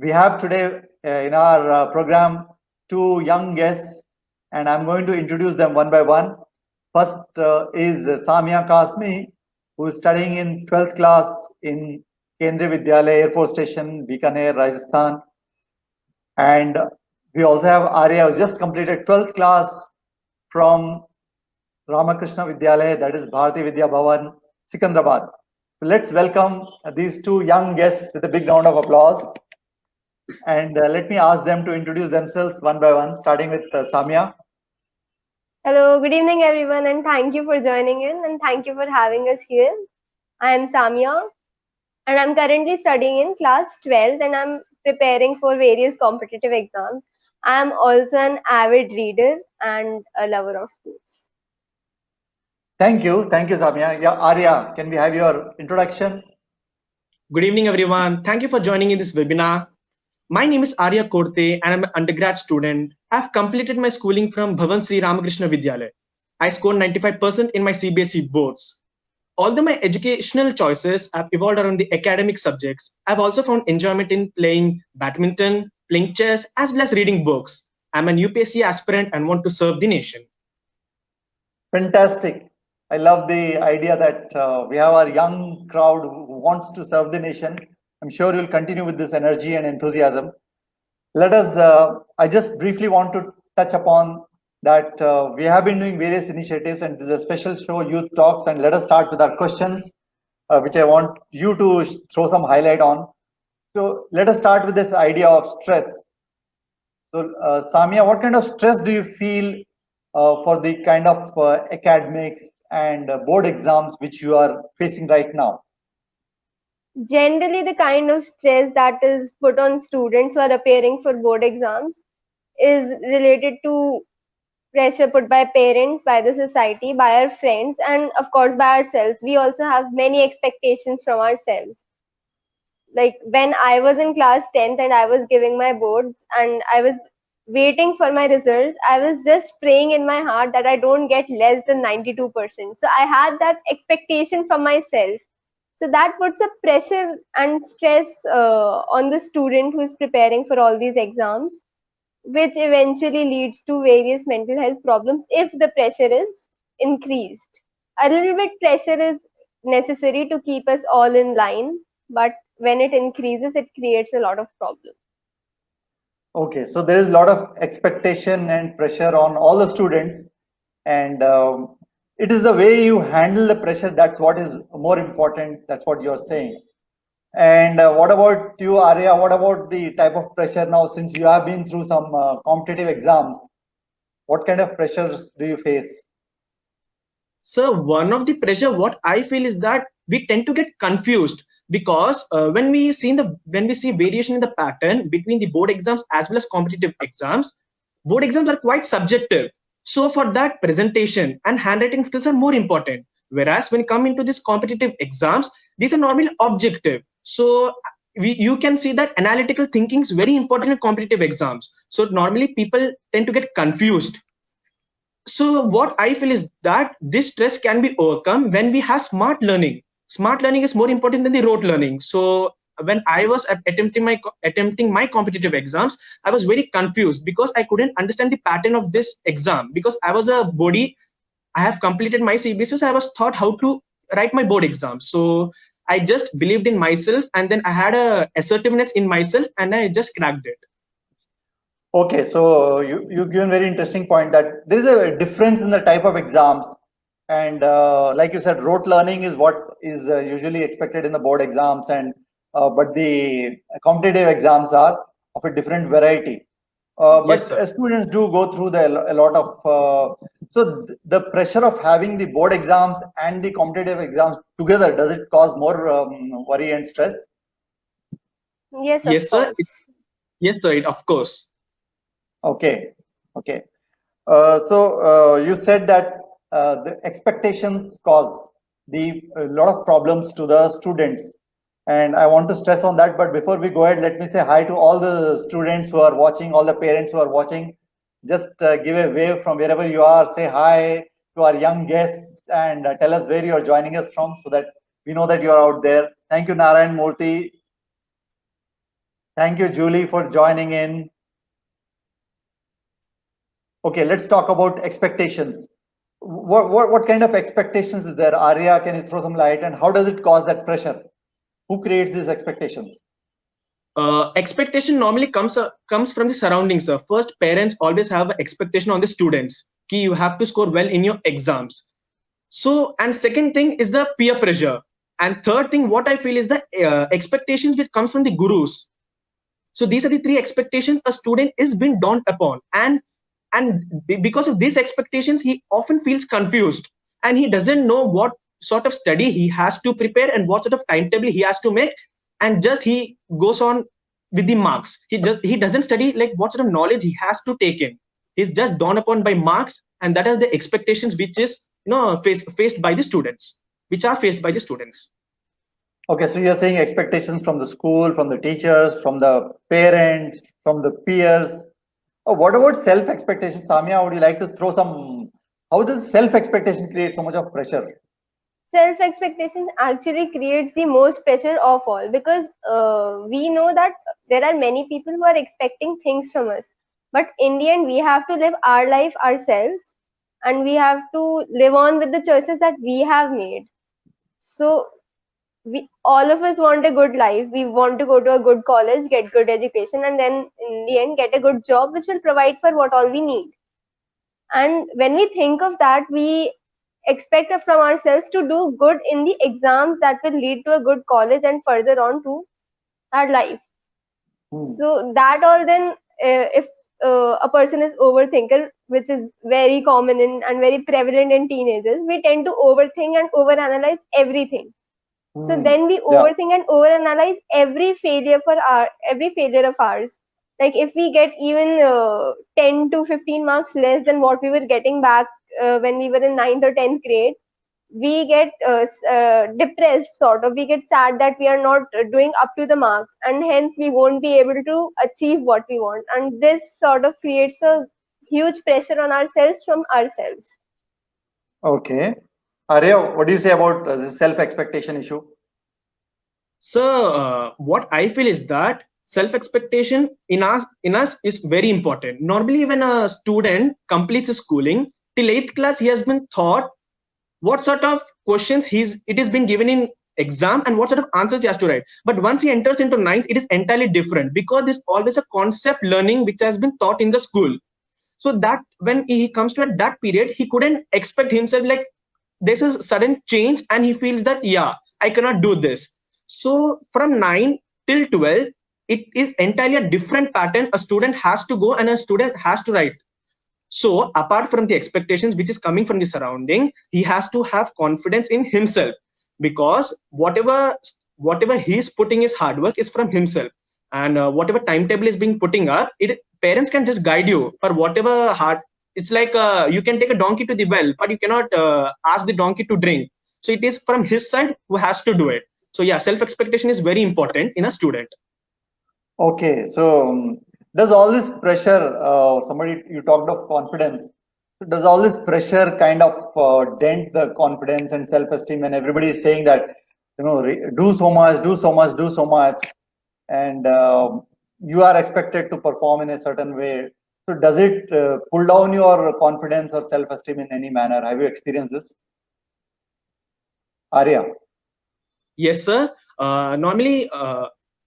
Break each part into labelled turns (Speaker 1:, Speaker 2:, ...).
Speaker 1: we have today in our program two young guests, and I'm going to introduce them one by one. First is Samia Kasmi, who is studying in 12th class in Kendriya Vidyalaya Air Force Station, Bikaner, Rajasthan. And we also have Arya, who just completed 12th class from Ramakrishna Vidyalaya, that is Bharati Vidya Bhavan, Sikandrabad. Let's welcome these two young guests with a big round of applause. And let me ask them to introduce themselves one by one, starting with Samia.
Speaker 2: Hello, good evening everyone, and thank you for joining in and thank you for having us here. I am Samia and I'm currently studying in class 12th and I'm preparing for various competitive exams. I am also an avid reader and a lover of sports.
Speaker 1: Thank you, Samia. Yeah, Arya, can we have your introduction?
Speaker 3: Good evening, everyone. Thank you for joining in this webinar. My name is Arya Korte and I'm an undergrad student. I've completed my schooling from Bhavan Sri Ramakrishna Vidyalaya. I scored 95% in my CBSE boards. Although my educational choices have evolved around the academic subjects, I've also found enjoyment in playing badminton, playing chess, as well as reading books. I'm an UPSC aspirant and want to serve the nation.
Speaker 1: Fantastic. I love the idea that we have our young crowd who wants to serve the nation. I'm sure you'll continue with this energy and enthusiasm. Let us, I just briefly want to touch upon that we have been doing various initiatives and this is a special show, Youth Talks, and let us start with our questions, which I want you to throw some highlight on. So let us start with this idea of stress. So Samia, what kind of stress do you feel for the kind of academics and board exams which you are facing right now?
Speaker 2: Generally, the kind of stress that is put on students who are appearing for board exams is related to pressure put by parents, by the society, by our friends, and of course by ourselves. We also have many expectations from ourselves. Like when I was in class 10th and I was giving my boards and I was waiting for my results, I was just praying in my heart that I don't get less than 92%. So I had that expectation from myself. So that puts a pressure and stress on the student who is preparing for all these exams, which eventually leads to various mental health problems if the pressure is increased. A little bit pressure is necessary to keep us all in line, but when it increases, it creates a lot of problems.
Speaker 1: Okay, so there is a lot of expectation and pressure on all the students, and it is the way you handle the pressure that's what is more important. That's what you're saying. And what about you, Arya? What about the type of pressure now since you have been through some competitive exams? What kind of pressures do you face?
Speaker 3: So one of the pressure, what I feel is that we tend to get confused because when we see variation in the pattern between the board exams as well as competitive exams, board exams are quite subjective. So for that, presentation and handwriting skills are more important. Whereas when come into these competitive exams, these are normally objective. So you can see that analytical thinking is very important in competitive exams. So normally people tend to get confused. So what I feel is that this stress can be overcome when we have smart learning. Smart learning is more important than the rote learning. So when I was attempting my competitive exams, I was very confused because I couldn't understand the pattern of this exam because I was a body. I have completed my CBSE, so I was taught how to write my board exam. So I just believed in myself, and then I had a assertiveness in myself, and I just cracked it.
Speaker 1: Okay, so you've given very interesting point that there is a difference in the type of exams, and like you said, rote learning is what is usually expected in the board exams, and but the competitive exams are of a different variety.
Speaker 3: Yes,
Speaker 1: But
Speaker 3: sir.
Speaker 1: students do go through a lot of so the pressure of having the board exams and the competitive exams together, does it cause more worry and stress?
Speaker 2: Yes, of
Speaker 3: Yes, sir.
Speaker 2: course.
Speaker 3: Yes, sir. Of course.
Speaker 1: Okay, okay. So you said that the expectations cause the a lot of problems to the students, and I want to stress on that. But before we go ahead, let me say hi to all the students who are watching, all the parents who are watching. Just give a wave from wherever you are. Say hi to our young guests and tell us where you are joining us from, so that we know that you are out there. Thank you, Narayan Murthy. Thank you, Julie, for joining in. Okay, let's talk about expectations. What kind of expectations is there? Arya, can you throw some light? And how does it cause that pressure? Who creates these expectations?
Speaker 3: Expectation normally comes from the surroundings, sir. First, parents always have an expectation on the students. Ki you have to score well in your exams. So, and second thing is the peer pressure. And third thing, what I feel is the expectations which comes from the gurus. So these are the three expectations a student is being dawned upon. Because of these expectations, he often feels confused and he doesn't know what sort of study he has to prepare and what sort of timetable he has to make, and just he goes on with the marks. He doesn't study like what sort of knowledge he has to take in. He's just dawned upon by marks, and that is the expectations which is faced by the students, which are faced by the students.
Speaker 1: Okay, so you're saying expectations from the school, from the teachers, from the parents, from the peers. Oh, what about self-expectation? Samia, would you like to throw some? How does self-expectation create so much of pressure?
Speaker 2: Self-expectations actually creates the most pressure of all, because we know that there are many people who are expecting things from us, but in the end we have to live our life ourselves, and we have to live on with the choices that we have made. So we all of us want a good life. We want to go to a good college, get good education, and then in the end get a good job which will provide for what all we need. And when we think of that, we expect from ourselves to do good in the exams that will lead to a good college and further on to our life. So that all then, if a person is overthinker, which is very common and very prevalent in teenagers, we tend to overthink and overanalyze everything. So then we overthink and overanalyze every failure of ours. Like if we get even 10 to 15 marks less than what we were getting back when we were in 9th or 10th grade, we get depressed, sort of. We get sad that we are not doing up to the mark, and hence we won't be able to achieve what we want. And this sort of creates a huge pressure on ourselves from ourselves.
Speaker 1: Okay. Arya, what do you say about the self-expectation issue?
Speaker 3: So what I feel is that self-expectation in us is very important. Normally, when a student completes his schooling till 8th class, he has been taught what sort of questions it is been given in exam and what sort of answers he has to write. But once he enters into 9th, it is entirely different, because there's always a concept learning which has been taught in the school. So that when he comes to that period, he couldn't expect himself, like there's a sudden change and he feels that, yeah, I cannot do this. So from 9 till 12, it is entirely a different pattern a student has to go and a student has to write. So apart from the expectations which is coming from the surrounding, he has to have confidence in himself, because whatever he's putting his hard work is from himself, and whatever timetable is being putting up, parents can just guide you for whatever hard. It's like you can take a donkey to the well, but you cannot ask the donkey to drink. So it is from his side who has to do it. So yeah, self-expectation is very important in a student.
Speaker 1: Okay, so does all this pressure, you talked of confidence, does all this pressure kind of dent the confidence and self-esteem, and everybody is saying that, do so much, and you are expected to perform in a certain way. So does it pull down your confidence or self-esteem in any manner? Have you experienced this? Arya?
Speaker 3: Yes, sir. Normally,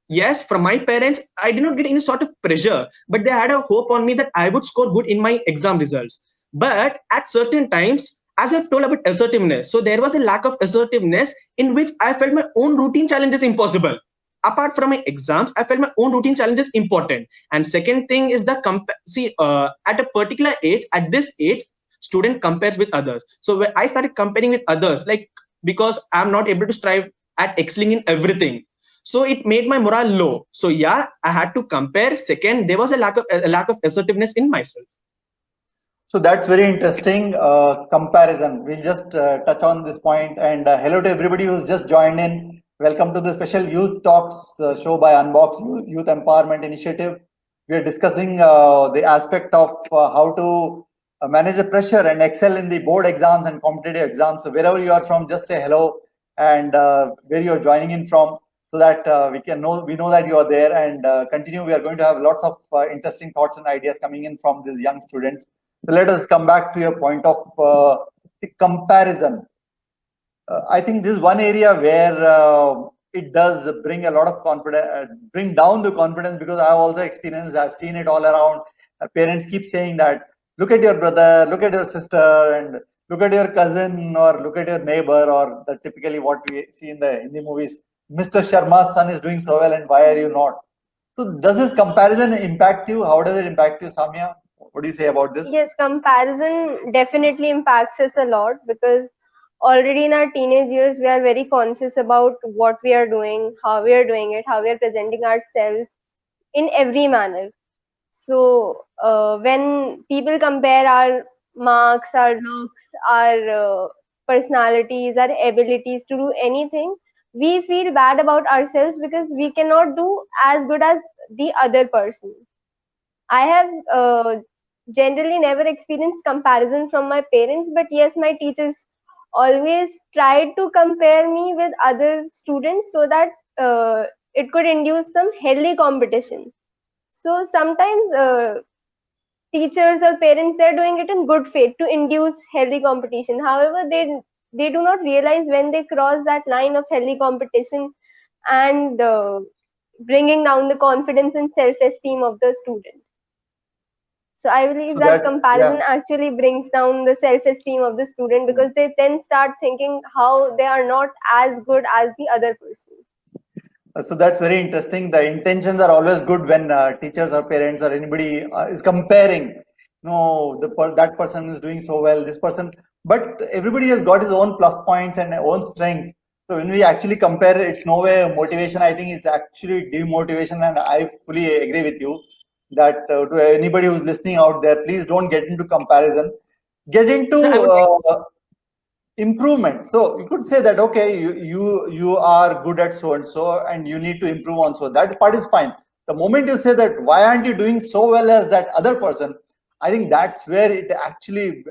Speaker 3: yes, from my parents, I did not get any sort of pressure, but they had a hope on me that I would score good in my exam results. But at certain times, as I've told about assertiveness, so there was a lack of assertiveness in which I felt my own routine challenges impossible. Apart from my exams, I felt my own routine challenges important. And second thing is at a particular age, at this age, student compares with others. So when I started comparing with others, like because I'm not able to strive at excelling in everything, so it made my morale low. So yeah, I had to compare. Second, there was a lack of assertiveness in myself.
Speaker 1: So that's very interesting comparison. We'll just touch on this point. And hello to everybody who's just joined in. Welcome to the special Youth Talks show by Unbox Youth Empowerment Initiative. We are discussing the aspect of how to manage the pressure and excel in the board exams and competitive exams. So wherever you are from, just say hello and where you're joining in from. so that we know that you are there and continue. We are going to have lots of interesting thoughts and ideas coming in from these young students. So let us come back to your point of the comparison. I think this is one area where it does bring a lot of confidence, bring down the confidence, because I've also experienced, I've seen it all around. Parents keep saying that, look at your brother, look at your sister, and look at your cousin, or look at your neighbor, or typically what we see in the movies. Mr. Sharma's son is doing so well, and why are you not? So does this comparison impact you? How does it impact you, Samia? What do you say about this?
Speaker 2: Yes, comparison definitely impacts us a lot, because already in our teenage years we are very conscious about what we are doing, how we are doing it, how we are presenting ourselves in every manner. So when people compare our marks, our looks, our personalities, our abilities to do anything, we feel bad about ourselves because we cannot do as good as the other person. I have generally never experienced comparison from my parents, but yes, my teachers always tried to compare me with other students so that it could induce some healthy competition. So sometimes teachers or parents, they're doing it in good faith to induce healthy competition. However, they do not realize when they cross that line of healthy competition and bringing down the confidence and self-esteem of the student. So I believe
Speaker 1: So
Speaker 2: that
Speaker 1: that's, yeah.
Speaker 2: comparison actually brings down the self-esteem of the student, because they then start thinking how they are not as good as the other person.
Speaker 1: So that's very interesting. The intentions are always good when teachers or parents or anybody is comparing. No, that person is doing so well, this person. But everybody has got his own plus points and own strengths. So when we actually compare, it's no way motivation. I think it's actually demotivation. And I fully agree with you that to anybody who's listening out there, please don't get into comparison. Get into
Speaker 3: So I would
Speaker 1: improvement. So you could say that, okay, you are good at so and so and you need to improve on, so that part is fine. The moment you say that, why aren't you doing so well as that other person, I think that's where it actually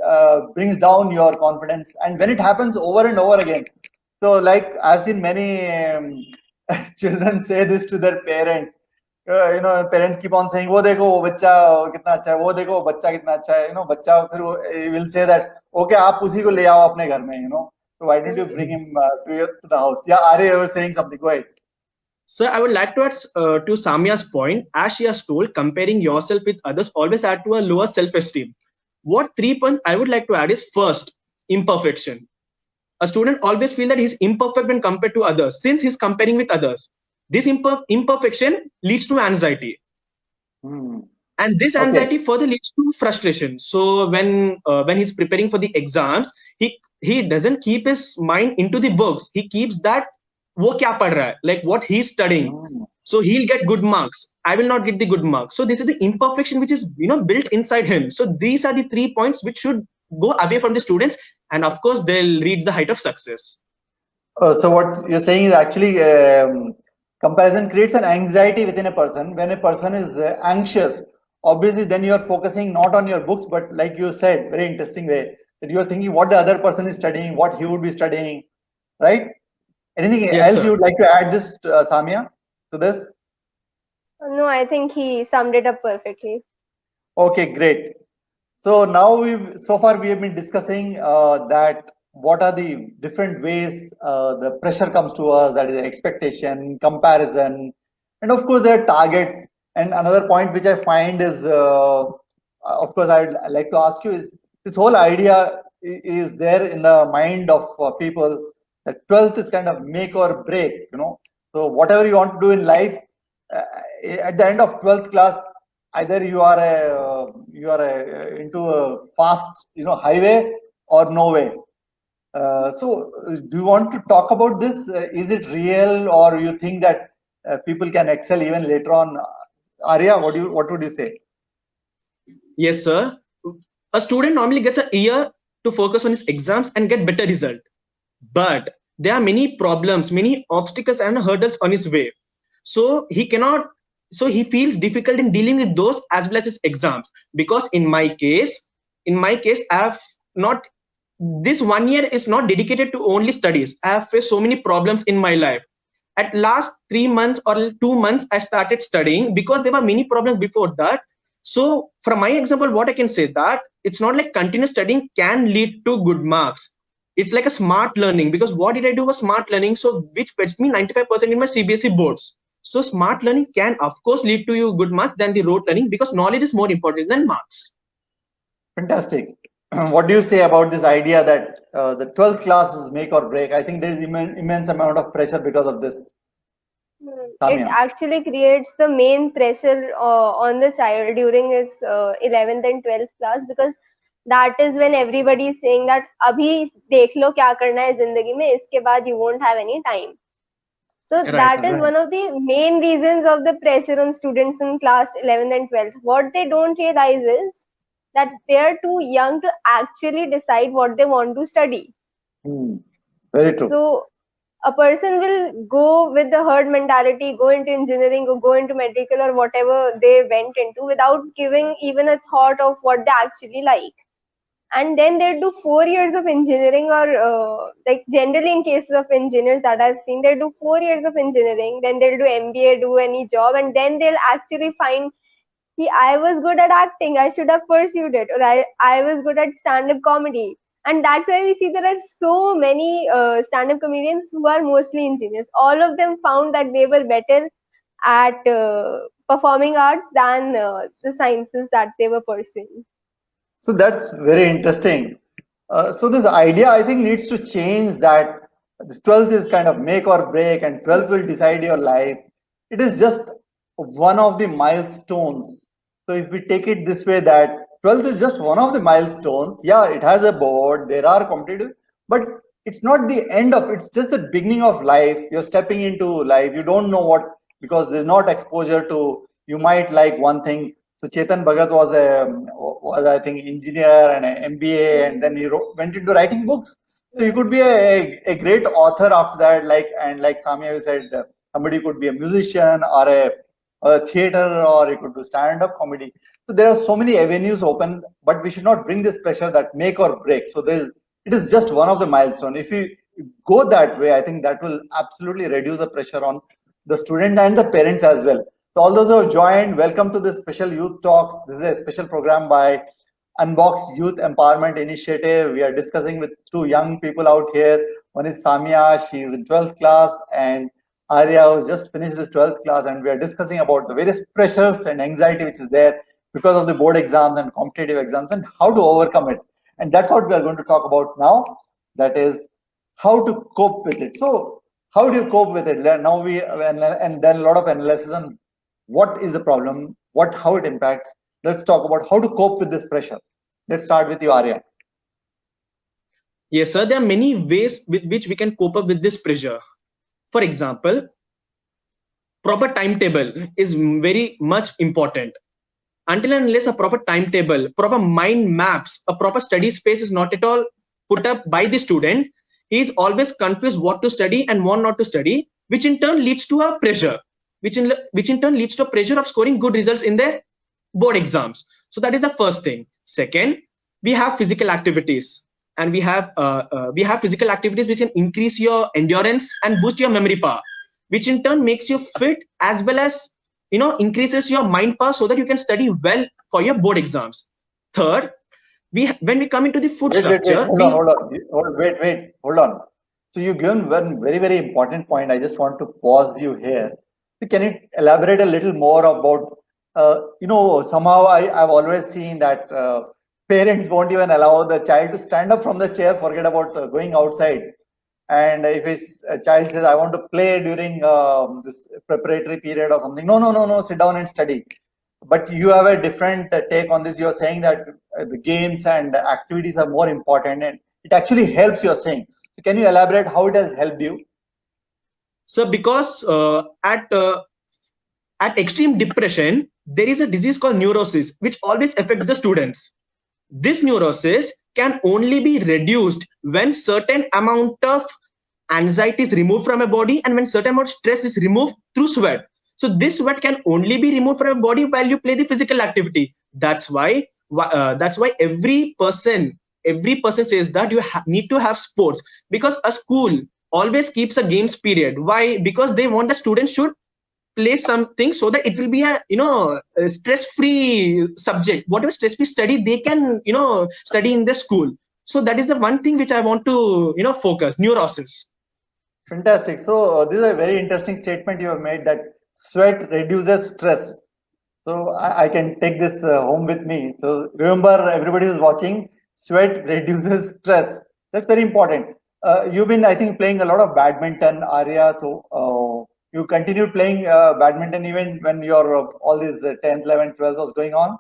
Speaker 1: brings down your confidence. And when it happens over and over again, so like I've seen many children say this to their parents. Parents keep on saying, वो देखो वो बच्चा कितना अच्छा है, वो देखो वो बच्चा कितना अच्छा है, बच्चा फिर will say that, okay, आप उसी को ले आओ अपने घर में, so why didn't you bring him to the house? Yeah, Arya, you were saying something, go ahead.
Speaker 3: So I would like to add to Samia's point, as she has told, comparing yourself with others always add to a lower self-esteem. What 3 points I would like to add is, first, imperfection. A student always feels that he's imperfect when compared to others, since he's comparing with others. This imperfection leads to anxiety. And this anxiety further leads to frustration. So when he's preparing for the exams, he doesn't keep his mind into the books. He keeps that wo kya pad raha hai, like what he's studying. So he'll get good marks. I will not get the good marks. So this is the imperfection which is built inside him. So these are the 3 points which should go away from the students, and of course they'll reach the height of success.
Speaker 1: So what you're saying is actually comparison creates an anxiety within a person. When a person is anxious, obviously then you're focusing not on your books, but like you said, very interesting way, that you're thinking what the other person is studying, what he would be studying, right? Anything else
Speaker 3: sir.
Speaker 1: you would like to add this, Samia, to this?
Speaker 2: No, I think he summed it up perfectly.
Speaker 1: Okay, great. So now so far we have been discussing that what are the different ways the pressure comes to us, that is expectation, comparison, and of course there are targets. And another point which I find is, of course, I'd like to ask you is, this whole idea is there in the mind of people that 12th is kind of make or break, So whatever you want to do in life, at the end of 12th class, either you are into a fast, highway, or no way. So do you want to talk about this? Is it real, or you think that people can excel even later on? Arya, what would you say?
Speaker 3: Yes, sir. A student normally gets a year to focus on his exams and get better result. But there are many problems, many obstacles and hurdles on his way. So he feels difficult in dealing with those as well as his exams. Because in my case, I have not, this 1 year is not dedicated to only studies. I have faced so many problems in my life. At last 3 months or 2 months, I started studying because there were many problems before that. So from my example, what I can say that it's not like continuous studying can lead to good marks. It's like a smart learning, because what did I do was smart learning, so which fetched me 95% in my CBSE boards. So smart learning can of course lead to you good marks than the rote learning, because knowledge is more important than marks.
Speaker 1: Fantastic. What do you say about this idea that the 12th class is make or break? I think there is immense amount of pressure because of this.
Speaker 2: It
Speaker 1: Samia.
Speaker 2: actually creates the main pressure on the child during his 11th and 12th class, because that is when everybody is saying that abhi dekh lo kya karna hai zindagi mein, iske baad you won't have any time. So
Speaker 3: Right.
Speaker 2: that is
Speaker 1: Right.
Speaker 2: one of the main reasons of the pressure on students in class 11th and 12th. What they don't realize is that they are too young to actually decide what they want to study.
Speaker 1: Very true.
Speaker 2: So a person will go with the herd mentality, go into engineering or go into medical or whatever they went into without giving even a thought of what they actually like. And then they'll do 4 years of engineering, or like generally in cases of engineers that I've seen, they do 4 years of engineering, then they'll do MBA, do any job, and then they'll actually find I was good at acting, I should have pursued it, or I was good at stand-up comedy. And that's why we see there are so many stand-up comedians who are mostly engineers. All of them found that they were better at performing arts than the sciences that they were pursuing.
Speaker 1: So that's very interesting. So this idea, I think, needs to change, that this 12th is kind of make or break, and 12th will decide your life. It is just one of the milestones. So if we take it this way, that 12th is just one of the milestones. Yeah, it has a board, there are competitive, but it's not the end of, it's just the beginning of life. You're stepping into life. You don't know what, because there's not exposure to, you might like one thing. So Chetan Bhagat was I think engineer and an MBA, and then he went into writing books. So you could be a great author after that, like Samia said, somebody could be a musician or a theater, or you could do stand-up comedy. So there are so many avenues open, but we should not bring this pressure that make or break. So it is just one of the milestones. If you go that way, I think that will absolutely reduce the pressure on the student and the parents as well. So all those who have joined, welcome to this special Youth Talks. This is a special program by Unbox Youth Empowerment Initiative. We are discussing with two young people out here. One is Samia, she is in 12th class, and Arya, who just finished his 12th class, and we are discussing about the various pressures and anxiety which is there because of the board exams and competitive exams, and how to overcome it. And that's what we are going to talk about now. That is how to cope with it. So how do you cope with it? Now and then a lot of analysis on what is the problem, how it impacts. Let's talk about how to cope with this pressure. Let's start with you, Arya.
Speaker 3: Yes, sir. There are many ways with which we can cope up with this pressure. For example, proper timetable is very much important. Until and unless a proper timetable, proper mind maps, a proper study space is not at all put up by the student, he is always confused what to study and what not to study, which in turn leads to a pressure, which in turn leads to a pressure of scoring good results in their board exams. So that is the first thing. Second, we have physical activities, and we have physical activities which can increase your endurance and boost your memory power, which in turn makes you fit, as well as increases your mind power, so that you can study well for your board exams. Third, when we come into the food structure,
Speaker 1: hold on. So you given one very, very important point. I just want to pause you here. So can you elaborate a little more about, somehow I've always seen that parents won't even allow the child to stand up from the chair, forget about going outside. And if a child says, I want to play during this preparatory period or something, no, sit down and study. But you have a different take on this. You're saying that the games and the activities are more important, and it actually helps, you're saying. So can you elaborate how it has helped you?
Speaker 3: So because at extreme depression, there is a disease called neurosis, which always affects the students. This neurosis can only be reduced when certain amount of anxiety is removed from a body, and when certain amount of stress is removed through sweat. So this sweat can only be removed from a body while you play the physical activity. That's why every person says that you need to have sports, because a school always keeps a games period. Why? Because they want the students should play something so that it will be a stress free subject. Whatever stress free study they can study in the school. So that is the one thing which I want to focus neurosis.
Speaker 1: Fantastic. So this is a very interesting statement you have made, that sweat reduces stress. So I can take this home with me. So remember, everybody who's watching, sweat reduces stress. That's very important. You've been, I think, playing a lot of badminton, Arya. So you continued playing badminton even when your all these 10th, 11th, 12th was going on?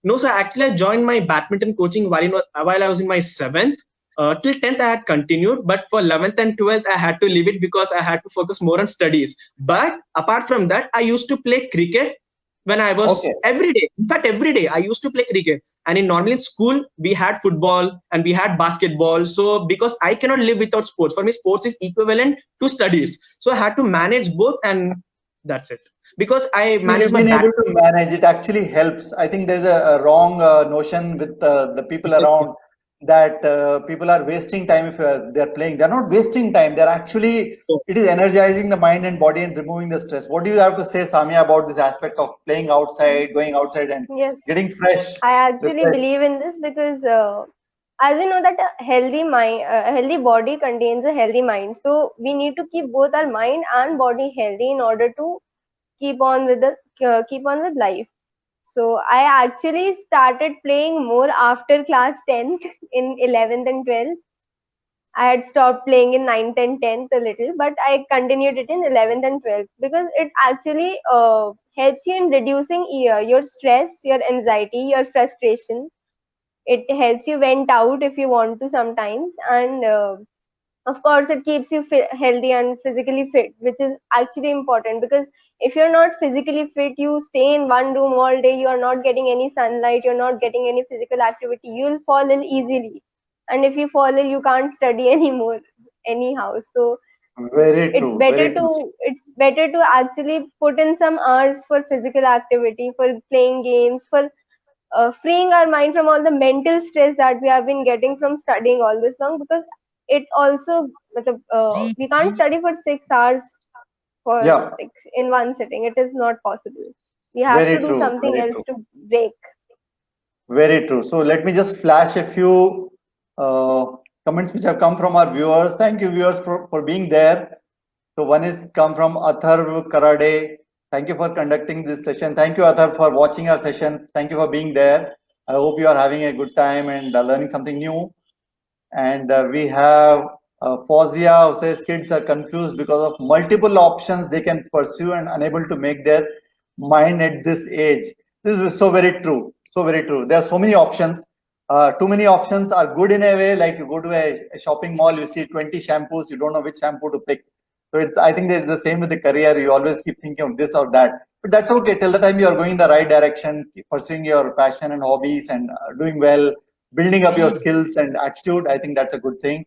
Speaker 3: No, sir. Actually, I joined my badminton coaching while I was in my seventh. Till 10th, I had continued, but for 11th and 12th, I had to leave it because I had to focus more on studies. But apart from that, I used to play cricket when I was every day. In fact, every day I used to play cricket. And normally in school, we had football and we had basketball. So because I cannot live without sports, for me, sports is equivalent to studies. So I had to manage both, and that's it. Because I manage
Speaker 1: You've been able to manage it, actually helps. I think there's a wrong notion with the people around, that people are wasting time if they're playing. They're not wasting time. They're actually, it is energizing the mind and body and removing the stress. What do you have to say, Samia, about this aspect of playing outside, going outside and getting fresh?
Speaker 2: I actually believe in this because as you know that a healthy mind, a healthy body contains a healthy mind. So we need to keep both our mind and body healthy in order to keep on with life. So I actually started playing more after class 10th. In 11th and 12th. I had stopped playing in 9th and 10th a little, but I continued it in 11th and 12th because it actually helps you in reducing your stress, your anxiety, your frustration. It helps you vent out if you want to sometimes, and of course it keeps you healthy and physically fit, which is actually important because if you're not physically fit, you stay in one room all day, you are not getting any sunlight, you're not getting any physical activity, you'll fall ill easily, and if you fall ill you can't study anymore anyhow. So
Speaker 1: very true,
Speaker 2: it's better to actually put in some hours for physical activity, for playing games, for freeing our mind from all the mental stress that we have been getting from studying all this long, because it also we can't study for 6 hours in one sitting. It is not possible. We have to do something else to break.
Speaker 1: Very true. So let me just flash a few comments which have come from our viewers. Thank you, viewers, for being there. So one is come from Atharv Karade. Thank you for conducting this session. Thank you, Atharv, for watching our session. Thank you for being there. I hope you are having a good time and learning something new. And we have Fozia, who says kids are confused because of multiple options they can pursue and unable to make their mind at this age. This is so very true. So very true. There are so many options. Too many options are good in a way. Like you go to a shopping mall, you see 20 shampoos, you don't know which shampoo to pick. So I think it's the same with the career. You always keep thinking of this or that. But that's okay. Till the time you are going in the right direction, pursuing your passion and hobbies and doing well, building up your skills and attitude, I think that's a good thing.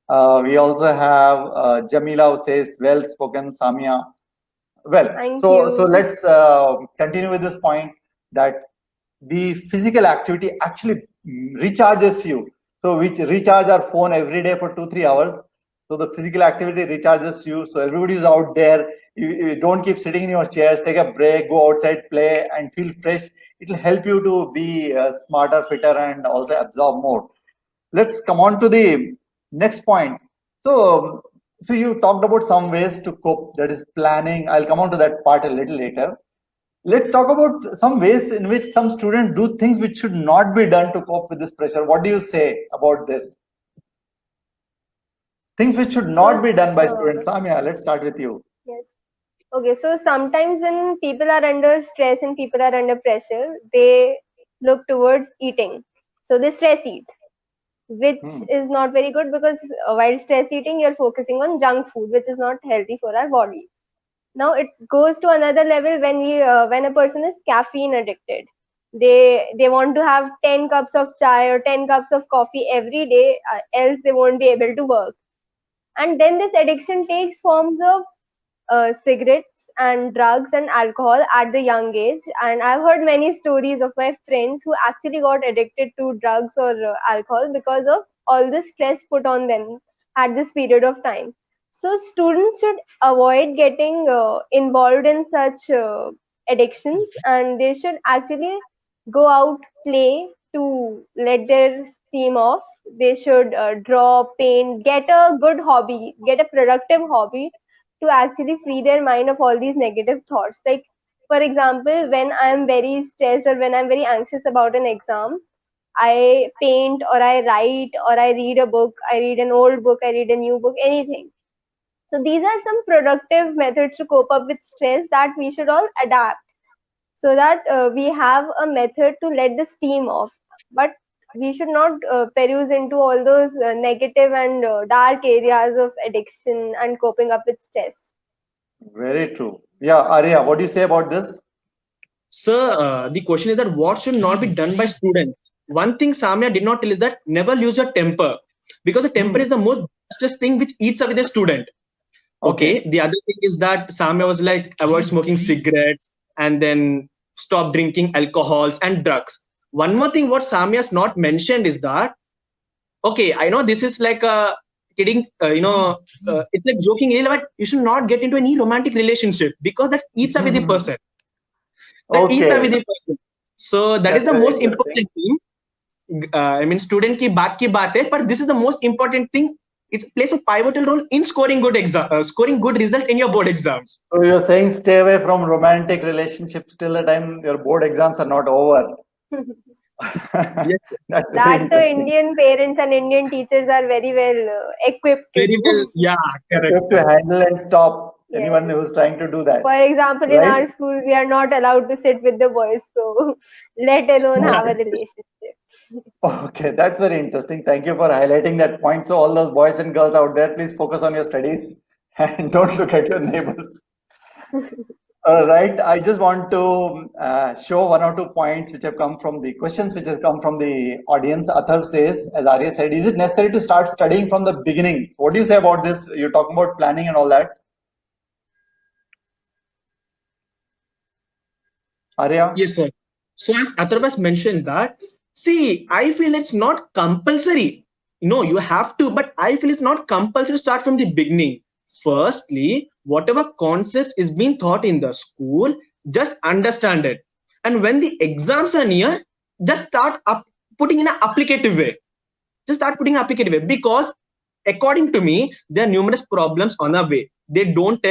Speaker 1: We also have Jamila, who says, well spoken, Samia. Well, so let's continue with this point, that the physical activity actually recharges you. So we recharge our phone every day for 2-3 hours. So the physical activity recharges you. So everybody is out there. You don't keep sitting in your chairs. Take a break, go outside, play, and feel fresh. It will help you to be smarter, fitter, and also absorb more. Let's come on to the next point. So you talked about some ways to cope, that is planning. I'll come on to that part a little later. Let's talk about some ways in which some students do things which should not be done to cope with this pressure. What do you say about this? Things which should not be done by students. Samia, let's start with you.
Speaker 2: Yes. Okay, so sometimes when people are under stress and people are under pressure, they look towards eating. So they stress eat, which is not very good, because while stress eating, you're focusing on junk food, which is not healthy for our body. Now it goes to another level when a person is caffeine addicted. They want to have 10 cups of chai or 10 cups of coffee every day, else they won't be able to work. And then this addiction takes forms of cigarettes and drugs and alcohol at the young age. And I've heard many stories of my friends who actually got addicted to drugs or alcohol because of all the stress put on them at this period of time. So students should avoid getting involved in such addictions, and they should actually go out, play to let their steam off. They should draw, paint, get a good hobby, get a productive hobby to actually free their mind of all these negative thoughts. Like, for example, when I'm very stressed or when I'm very anxious about an exam, I paint or I write or I read a book, I read an old book, I read a new book, anything. So these are some productive methods to cope up with stress that we should all adapt, so that we have a method to let the steam off. But we should not peruse into all those negative and dark areas of addiction and coping up with stress.
Speaker 1: Very true. Yeah, Arya, what do you say about this?
Speaker 3: Sir, the question is that what should not be done by students? One thing Samya did not tell is that never lose your temper, because the temper is the most stress thing which eats away the student. Okay. The other thing is that Samya was like, avoid smoking cigarettes and then stop drinking alcohols and drugs. One more thing what Samya's not mentioned is that, okay, I know this is like a kidding, it's like joking, but you should not get into any romantic relationship, because that eats away the person. That eats away the person. So that is the
Speaker 1: That's very
Speaker 3: most
Speaker 1: interesting.
Speaker 3: important thing. I mean, student ki baat hai, but this is the most important thing. It plays a pivotal role in scoring good result in your board exams.
Speaker 1: So you're saying stay away from romantic relationships till the time your board exams are not over.
Speaker 3: Yes,
Speaker 1: That's very
Speaker 2: That
Speaker 1: interesting.
Speaker 2: Indian parents and Indian teachers are very well equipped to
Speaker 3: very
Speaker 2: do.
Speaker 3: well. Yeah, correct.
Speaker 1: You have to handle and stop anyone
Speaker 2: Yes.
Speaker 1: who's trying to do that.
Speaker 2: For example, in
Speaker 1: Right?
Speaker 2: our school, we are not allowed to sit with the boys, so let alone have a relationship.
Speaker 1: Okay, that's very interesting. Thank you for highlighting that point. So all those boys and girls out there, please focus on your studies and don't look at your neighbors. All right. I just want to show one or two points which have come from the questions which have come from the audience. Atharv says, as Arya said, is it necessary to start studying from the beginning? What do you say about this? You're talking about planning and all that. Arya?
Speaker 3: Yes, sir. So as Atharvas mentioned that, see, I feel it's not compulsory. No, you have to, but I feel it's not compulsory to start from the beginning. Firstly, whatever concepts is being taught in the school, just understand it. And when the exams are near, just start putting in an applicative way. Just start putting applicative way, because according to me, there are numerous problems on the way. They don't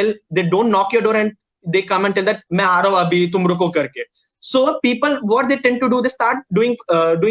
Speaker 3: knock your door and they come and tell that मैं आ रहा हूँ अभी तुम रुको करके. So people, what they tend to do, they start doing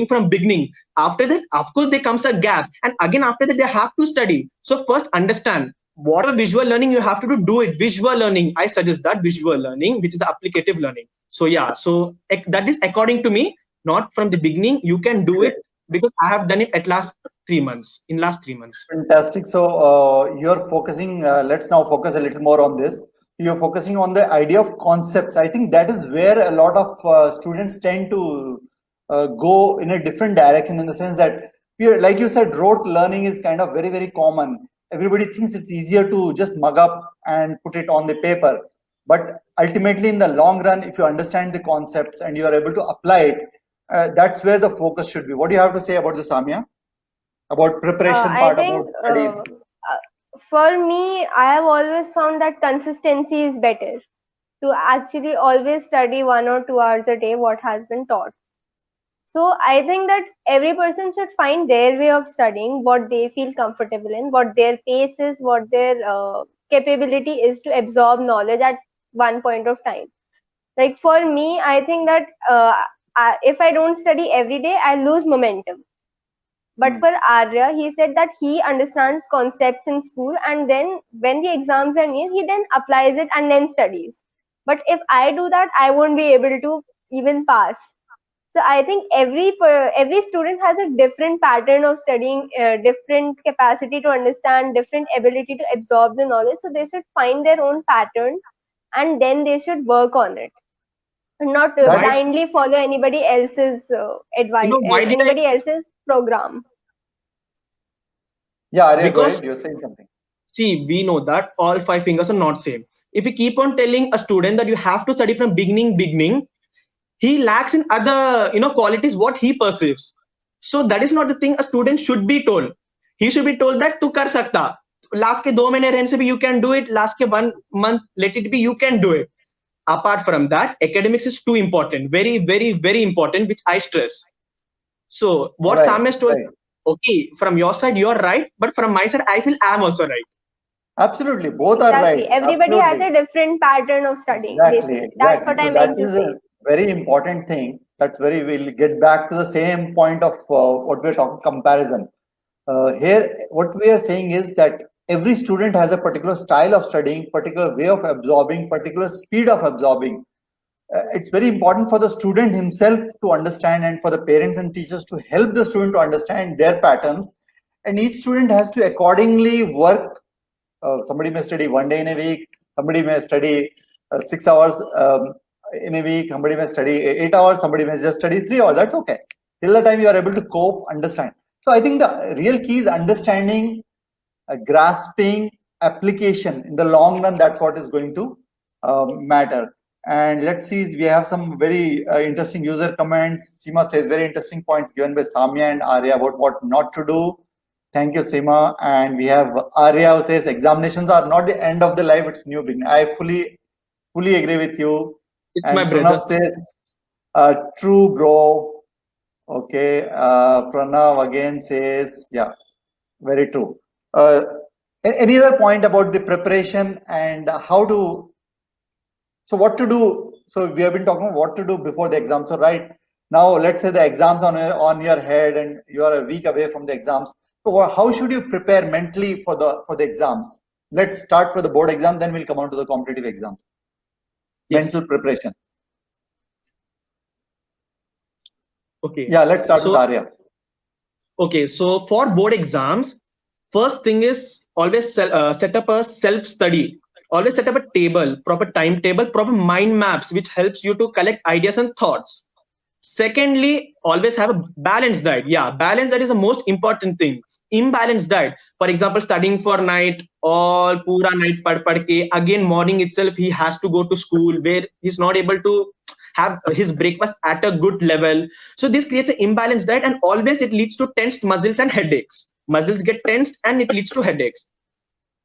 Speaker 3: from beginning. After that, of course, there comes a gap, and again after that they have to study. So first understand whatever visual learning you have to do it visual learning. I suggest that visual learning, which is the applicative learning. So yeah, so that is according to me, not from the beginning. You can do it, because I have done it at last 3 months. In last 3 months.
Speaker 1: Fantastic. So you're focusing, let's now focus a little more on this. You're focusing on the idea of concepts. I think that is where a lot of students tend to go in a different direction, in the sense that, like you said, rote learning is kind of very, very common. Everybody thinks it's easier to just mug up and put it on the paper. But ultimately, in the long run, if you understand the concepts and you are able to apply it, that's where the focus should be. What do you have to say about this, Samya? About preparation
Speaker 2: I
Speaker 1: part,
Speaker 2: think
Speaker 1: about studies?
Speaker 2: for me, I have always found that consistency is better, to actually always study 1 or 2 hours a day what has been taught. So I think that every person should find their way of studying, what they feel comfortable in, what their pace is, what their capability is to absorb knowledge at one point of time. Like for me, I think that if I don't study every day, I lose momentum. But for Arya, he said that he understands concepts in school, and then when the exams are near, he then applies it and then studies. But if I do that, I won't be able to even pass. So I think every student has a different pattern of studying, different capacity to understand, different ability to absorb the knowledge. So they should find their own pattern, and then they should work on it, not
Speaker 1: That-
Speaker 2: blindly follow anybody else's advice,
Speaker 3: Why did
Speaker 2: anybody else's program.
Speaker 1: Yeah, Arya, go
Speaker 3: Because-
Speaker 1: ahead. You're saying something.
Speaker 3: See, we know that all 5 fingers are not same. If we keep on telling a student that you have to study from beginning, he lacks in other qualities what he perceives. So that is not the thing a student should be told. He should be told that tu kar sakta. last ke 2 mahine रहने से भी you can do it, last ke 1 month let it be, you can do it. Apart from that, academics is too important, very, very, very important, which I stress. So what
Speaker 1: Right,
Speaker 3: Sam has told,
Speaker 1: right.
Speaker 3: okay, from your side you're right, but from my side I feel I'm also right.
Speaker 1: Absolutely, both are
Speaker 2: Exactly.
Speaker 1: right.
Speaker 2: Everybody has
Speaker 1: Absolutely.
Speaker 2: a different pattern of studying,
Speaker 1: Exactly,
Speaker 2: basically. That's
Speaker 1: exactly.
Speaker 2: what I
Speaker 1: So that
Speaker 2: meant to
Speaker 1: is
Speaker 2: say.
Speaker 1: a very important thing. That's very, we'll get back to the same point of what we're talking comparison. Here, what we are saying is that every student has a particular style of studying, particular way of absorbing, particular speed of absorbing. It's very important for the student himself to understand and for the parents and teachers to help the student to understand their patterns. And each student has to accordingly work. Somebody may study 1 day in a week, somebody may study 6 hours in a week, somebody may study 8 hours, somebody may just study 3 hours. That's okay. Till the time you are able to cope, understand. So I think the real key is understanding, grasping, application. In the long run, that's what is going to matter. And let's see, we have some very interesting user comments. Seema says very interesting points given by Samya and Arya about what not to do. Thank you, Seema. And we have Arya who says examinations are not the end of the life, it's new beginning. I fully agree with you.
Speaker 3: It's
Speaker 1: And
Speaker 3: my brother.
Speaker 1: Pranav says, true, bro. Okay. Pranav again says, yeah, very true. Any other point about the preparation and how to, so what to do? So we have been talking about what to do before the exam. So right now, let's say the exams on your head and you are a week away from the exams. So how should you prepare mentally for the exams? Let's start with the board exam, then we'll come on to the competitive exams.
Speaker 3: Yes.
Speaker 1: Mental preparation.
Speaker 3: Okay.
Speaker 1: Yeah, let's start
Speaker 3: So,
Speaker 1: with Arya.
Speaker 3: okay, so for board exams, first thing is always set up a self-study. Always set up a table, proper timetable, proper mind maps, which helps you to collect ideas and thoughts. Secondly, always have a balanced diet. Yeah, balanced diet is the most important thing. Imbalanced diet, for example, studying for night, all pura night pad ke, again morning itself he has to go to school where he's not able to have his breakfast at a good level. So this creates an imbalanced diet, and always it leads to tensed muscles and headaches. Muscles get tensed and it leads to headaches.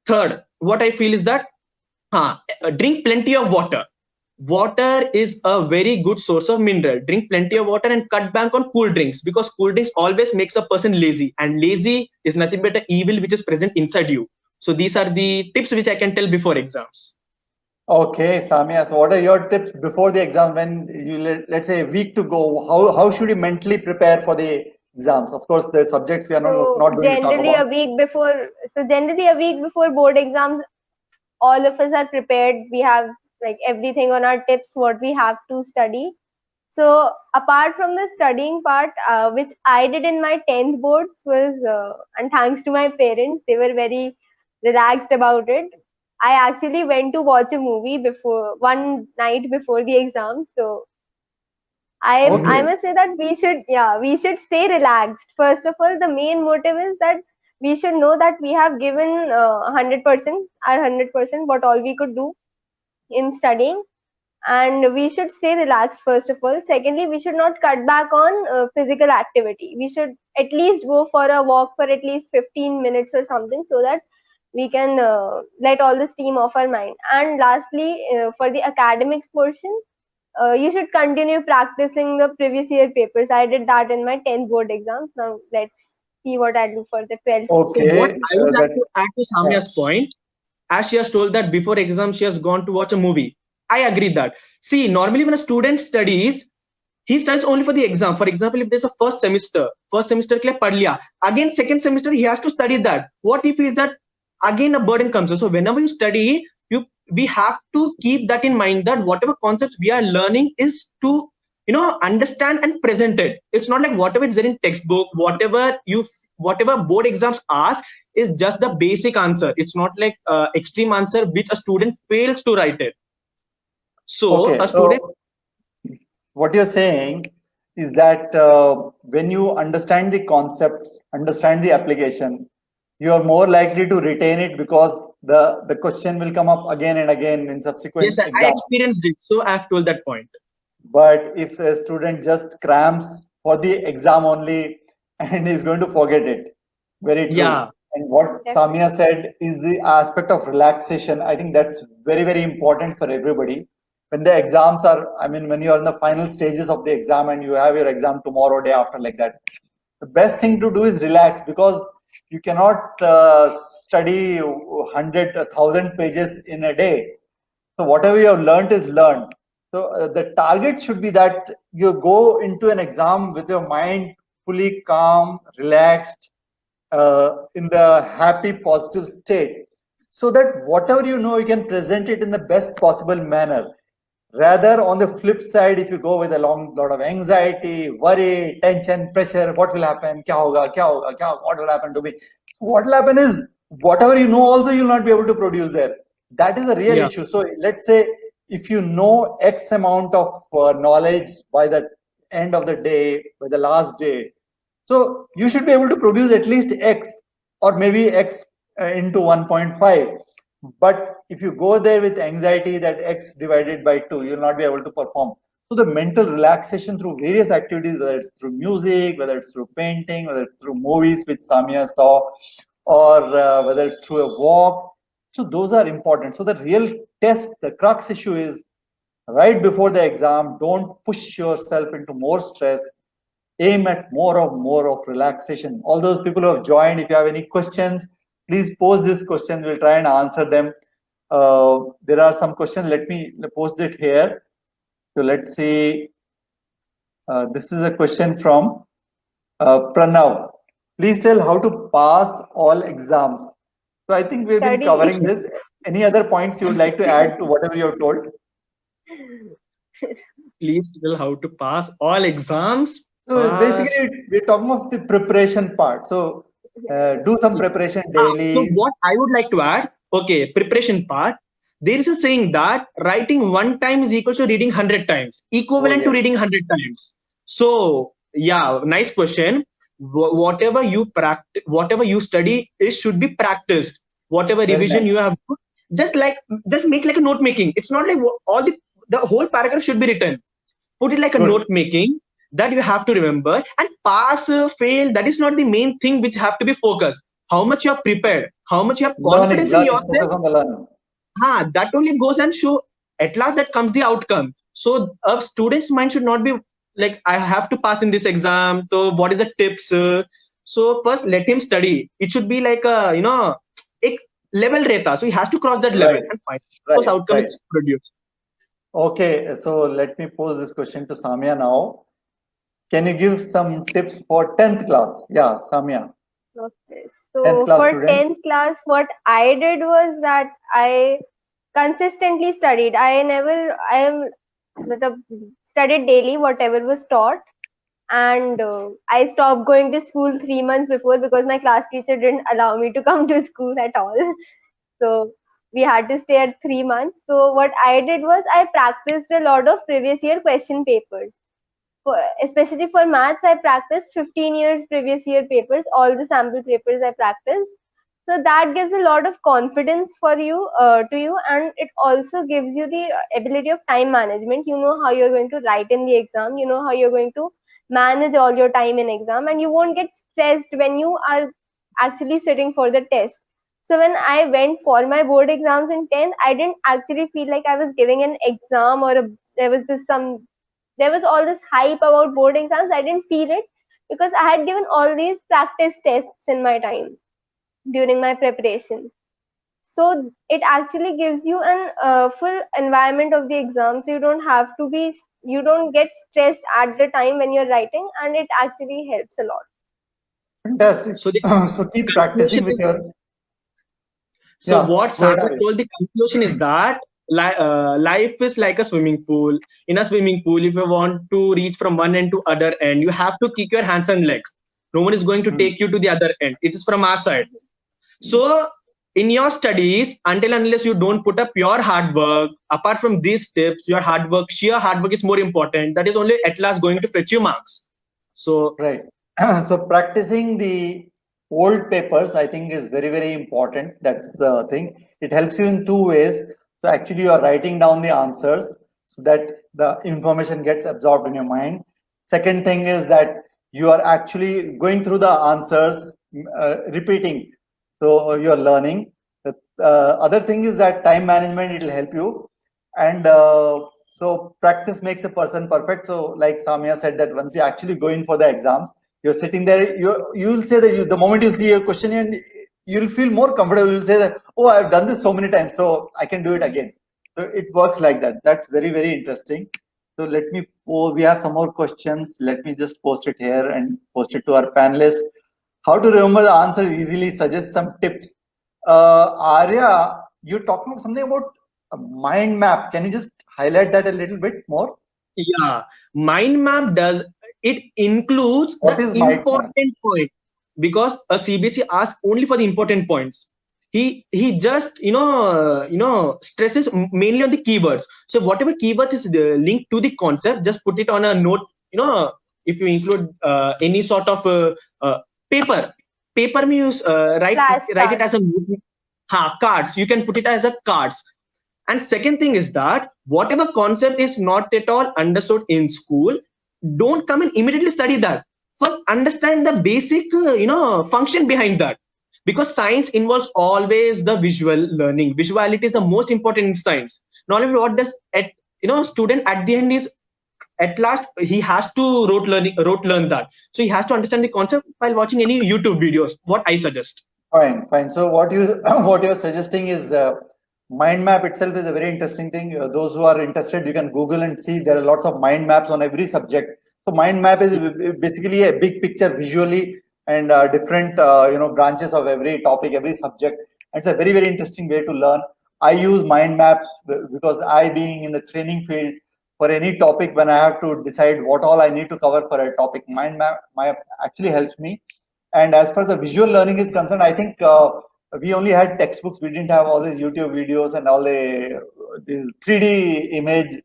Speaker 3: Third, what I feel is that drink plenty of water. Water is a very good source of mineral. Drink plenty of water and cut back on cool drinks, because cool drinks always makes a person lazy, and lazy is nothing but an evil which is present inside you. So these are the tips which I can tell before exams.
Speaker 1: Okay, Samya. So what are your tips before the exam when you let's say a week to go? How should you mentally prepare for the exams? Of course, the subjects we are not going to talk
Speaker 2: Generally
Speaker 1: about.
Speaker 2: a week before board exams, all of us are prepared. We have like everything on our tips, what we have to study. So apart from the studying part, which I did in my 10th boards was, and thanks to my parents, they were very relaxed about it. I actually went to watch a movie before one night before the exam. So I
Speaker 1: Okay.
Speaker 2: must say that we should stay relaxed. First of all, the main motive is that we should know that we have given 100%, our 100%, what all we could do in studying, and we should stay relaxed first of all. Secondly, we should not cut back on physical activity. We should at least go for a walk for at least 15 minutes or something, so that we can let all the steam off our mind. And lastly, for the academics portion, you should continue practicing the previous year papers. I did that in my 10th board exams. Now let's see what I do for the 12th.
Speaker 3: So what
Speaker 1: Okay.
Speaker 3: I would like to
Speaker 1: That's
Speaker 3: add to
Speaker 1: yeah.
Speaker 3: Samya's point, as she has told that before exam she has gone to watch a movie. I agree that. See, normally when a student studies, he studies only for the exam. For example, if there's a first semester ke liye pad liya, again second semester he has to study that. What if is that again a burden comes? So whenever you study, we have to keep that in mind, that whatever concepts we are learning is to understand and present it. It's not like whatever is there in textbook, whatever board exams ask is just the basic answer. It's not like extreme answer which a student fails to write it. So
Speaker 1: Okay.
Speaker 3: a student,
Speaker 1: So what you're saying is that when you understand the concepts, understand the application, you are more likely to retain it because the question will come up again and again in subsequent
Speaker 3: yes, I
Speaker 1: exams.
Speaker 3: experienced it, so I have told that point.
Speaker 1: But if a student just crams for the exam only and is going to forget it, very true.
Speaker 3: Yeah.
Speaker 1: And what
Speaker 2: Definitely.
Speaker 1: Samia said is the aspect of relaxation. I think that's very, very important for everybody. When the exams are, I mean, when you're in the final stages of the exam and you have your exam tomorrow, day after, like that, the best thing to do is relax, because you cannot study 100, 1,000 pages in a day. So whatever you have learned is learned. So the target should be that you go into an exam with your mind fully calm, relaxed, in the happy, positive state, so that whatever you know, you can present it in the best possible manner. Rather, on the flip side, if you go with a lot of anxiety, worry, tension, pressure, what will happen? Kya hoga? Kya hoga? Kya hoga? What will happen to me? What will happen is, whatever you know, also you'll not be able to produce there. That is the real
Speaker 3: Yeah.
Speaker 1: issue. So let's say if you know X amount of knowledge by the end of the day, by the last day, so you should be able to produce at least X, or maybe X into 1.5. But if you go there with anxiety that X divided by 2, you'll not be able to perform. So the mental relaxation through various activities, whether it's through music, whether it's through painting, whether it's through movies, which Samia saw, or whether it's through a walk. So those are important. So the real test, the crux issue is right before the exam, don't push yourself into more stress. Aim at more of relaxation. All those people who have joined, if you have any questions, please pose these questions. We'll try and answer them. There are some questions. Let me post it here. So let's see. This is a question from Pranav. Please tell how to pass all exams. So I think we've been
Speaker 2: Study.
Speaker 1: covering this. Any other points you would like to add to whatever you have told?
Speaker 3: Please tell how to pass all exams.
Speaker 1: So
Speaker 3: Pass.
Speaker 1: basically, we're talking of the preparation part. So do some preparation
Speaker 3: So
Speaker 1: daily.
Speaker 3: what I would like to add, okay, preparation part. There is a saying that writing one time is equal to reading 100 times, equivalent to
Speaker 1: yes.
Speaker 3: reading 100 times. So yeah, nice question. Whatever you practice, whatever you study, is should be practiced. Whatever
Speaker 1: Very
Speaker 3: revision
Speaker 1: nice.
Speaker 3: you have, just make like a note making. It's not like all the whole paragraph should be written. Put it like a
Speaker 1: Good.
Speaker 3: note making that you have to remember, and pass, fail. That is not the main thing which have to be focused. How much you are prepared, how much you have confidence in
Speaker 1: Learning,
Speaker 3: yourself.
Speaker 1: focus on the learning.
Speaker 3: That only goes and show at last that comes the outcome. So a student's mind should not be like, I have to pass in this exam, so what is the tips? So first let him study. It should be like a एक level रहता, so he has to cross that level,
Speaker 1: Right.
Speaker 3: and finally
Speaker 1: Right.
Speaker 3: those outcome
Speaker 1: Right.
Speaker 3: is produced.
Speaker 1: Okay, so let me pose this question to Samia now. Can you give some tips for 10th class? Yeah, Samia.
Speaker 2: Okay.
Speaker 1: 10th
Speaker 2: So
Speaker 1: class
Speaker 2: for
Speaker 1: students.
Speaker 2: 10th class, what I did was that I consistently studied. Studied daily, whatever was taught. And I stopped going to school 3 months before because my class teacher didn't allow me to come to school at all. So we had to stay at 3 months. So what I did was I practiced a lot of previous year question papers. Especially for maths, I practiced 15 years previous year papers, all the sample papers I practiced. So that gives a lot of confidence for you, to you, and it also gives you the ability of time management. You know how you're going to write in the exam. You know how you're going to manage all your time in exam, and you won't get stressed when you are actually sitting for the test. So when I went for my board exams in 10th, I didn't actually feel like I was giving an exam, or there was all this hype about board exams. I didn't feel it because I had given all these practice tests in my time during my preparation. So it actually gives you an full environment of the exam. So you don't get stressed at the time when you're writing, and it actually helps a lot.
Speaker 1: Fantastic.
Speaker 3: So the
Speaker 1: So keep practicing
Speaker 3: conclusion
Speaker 1: with
Speaker 3: is,
Speaker 1: your.
Speaker 3: so
Speaker 1: Yeah,
Speaker 3: what
Speaker 1: go ahead,
Speaker 3: Sagar
Speaker 1: Abhi.
Speaker 3: told, the conclusion is that life is like a swimming pool. In a swimming pool, if you want to reach from one end to other end, you have to kick your hands and legs. No one is going to take you to the other end. It is from our side. So in your studies, until unless you don't put up your hard work, apart from these tips, your hard work, sheer hard work is more important. That is only at last going to fetch you marks. So
Speaker 1: Right. So practicing the old papers, I think, is very, very important. That's the thing. It helps you in two ways. So actually, you are writing down the answers so that the information gets absorbed in your mind. Second thing is that you are actually going through the answers, repeating. So you're learning. The other thing is that time management, it will help you. And so practice makes a person perfect. So like Samia said, that once you actually go in for the exams, you're sitting there, you'll say that the moment you see a question, and you'll feel more comfortable. You'll say that, oh, I've done this so many times, so I can do it again. So it works like that. That's very, very interesting. So let me, we have some more questions. Let me just post it here and post it to our panelists. How to remember the answer easily, suggest some tips. Arya, you're talking about something about a mind map. Can you just highlight that a little bit more?
Speaker 3: Yeah, mind map does it includes
Speaker 1: What
Speaker 3: the
Speaker 1: is mind map?
Speaker 3: important point, because a CBSE asks only for the important points. He just stresses mainly on the keywords. So whatever keywords is linked to the concept, just put it on a note. If you include any sort of paper, paper means write it as a cards. You can put it as a cards. And second thing is that whatever concept is not at all understood in school, don't come and immediately study that. First, understand the basic, function behind that. Because science involves always the visual learning. Visuality is the most important in science. Not only what does student at the end is, at last he has to rote learn that. So he has to understand the concept while watching any YouTube videos. What I suggest.
Speaker 1: Fine, fine. So what you what you're suggesting is mind map itself is a very interesting thing. Those who are interested, you can Google and see there are lots of mind maps on every subject. So mind map is basically a big picture visually, and different branches of every topic, every subject. It's a very, very interesting way to learn. I use mind maps because I, being in the training field, for any topic, when I have to decide what all I need to cover for a topic, mind map actually helps me. And as far as the visual learning is concerned, I think we only had textbooks. We didn't have all these YouTube videos and all the 3D image.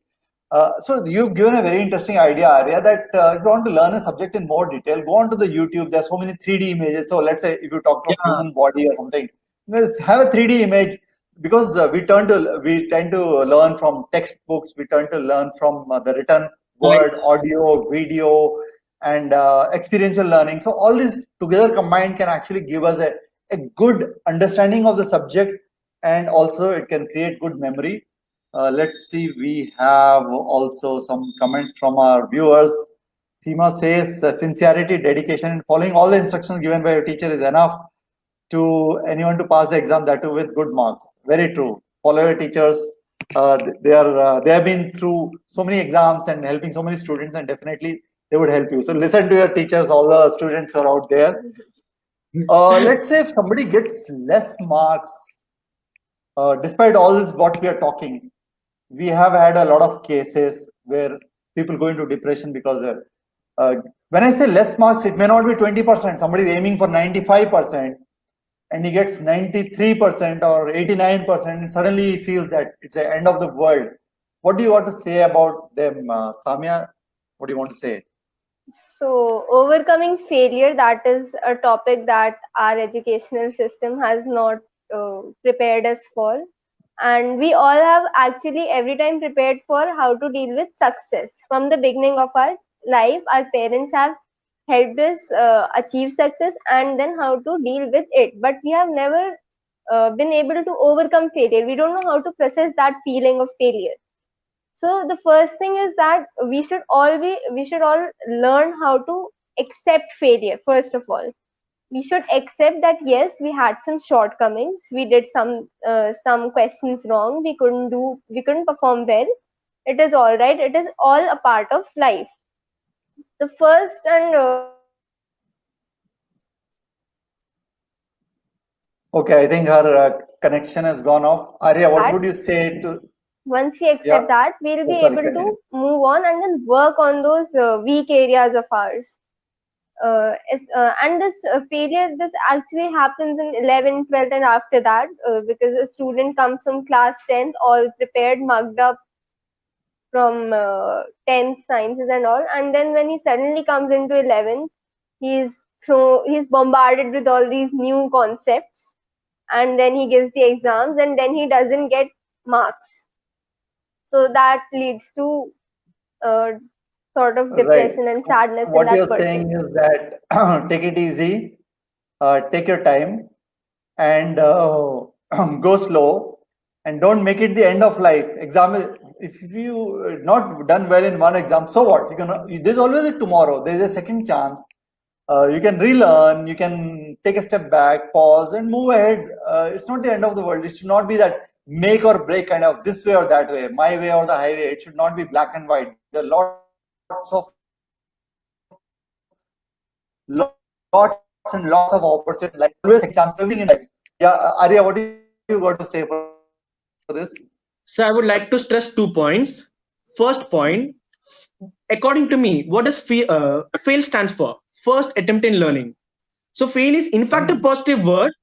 Speaker 1: So you've given a very interesting idea, Arya, that if you want to learn a subject in more detail, go on to the YouTube. There's so many 3D images. So let's say if you talk about
Speaker 3: Yeah.
Speaker 1: human body or something, let's have a 3D image, because we tend to learn from textbooks. We tend to learn from the written word, audio, video, and experiential learning. So all these together combined can actually give us a good understanding of the subject, and also it can create good memory. Let's see, we have also some comments from our viewers. Seema says, sincerity, dedication, and following all the instructions given by your teacher is enough to anyone to pass the exam, that too with good marks. Very true. Follow your teachers. They have been through so many exams and helping so many students, and definitely they would help you. So listen to your teachers, all the students who are out there. Let's say if somebody gets less marks, despite all this what we are talking, we have had a lot of cases where people go into depression because when I say less marks, it may not be 20%. Somebody is aiming for 95%, and he gets 93% or 89%, and suddenly he feels that it's the end of the world. What do you want to say about them, Samia? What do you want to say?
Speaker 2: So, overcoming failure, that is a topic that our educational system has not prepared us for. And we all have actually every time prepared for how to deal with success. From the beginning of our life, our parents have helped us achieve success and then how to deal with it. But we have never been able to overcome failure. We don't know how to process that feeling of failure. So the first thing is that we should all learn how to accept failure. First of all, we should accept that yes, we had some shortcomings. We did some questions wrong. We couldn't perform well. It is all right. It is all a part of life. The first and
Speaker 1: Okay, I think her connection has gone off. Arya, what would you say to?
Speaker 2: Once we accept that, we'll be
Speaker 1: sorry,
Speaker 2: able
Speaker 1: continue.
Speaker 2: to move on and then work on those weak areas of ours. And this failure, this actually happens in 11th, 12th, and after that, because a student comes from class 10th all prepared, mugged up from 10th sciences and all, and then when he suddenly comes into 11th, he's bombarded with all these new concepts, and then he gives the exams, and then he doesn't get marks. So that leads to sort of depression and sadness in
Speaker 1: What
Speaker 2: that
Speaker 1: you're
Speaker 2: person.
Speaker 1: saying is that take it easy, take your time, and go slow, and don't make it the end of life. Exam, if you not done well in one exam, so what? There's always a tomorrow. There's a second chance. You can relearn. You can take a step back, pause, and move ahead. It's not the end of the world. It should not be that make or break kind of this way or that way, my way or the highway. It should not be black and white. There are lots and lots of opportunity. Like always, a chance everything in life. Yeah, Arya, what do you got to say for this?
Speaker 3: So I would like to stress 2 points. First point, according to me, what does fail stands for? First attempt in learning. So fail is in fact a positive word.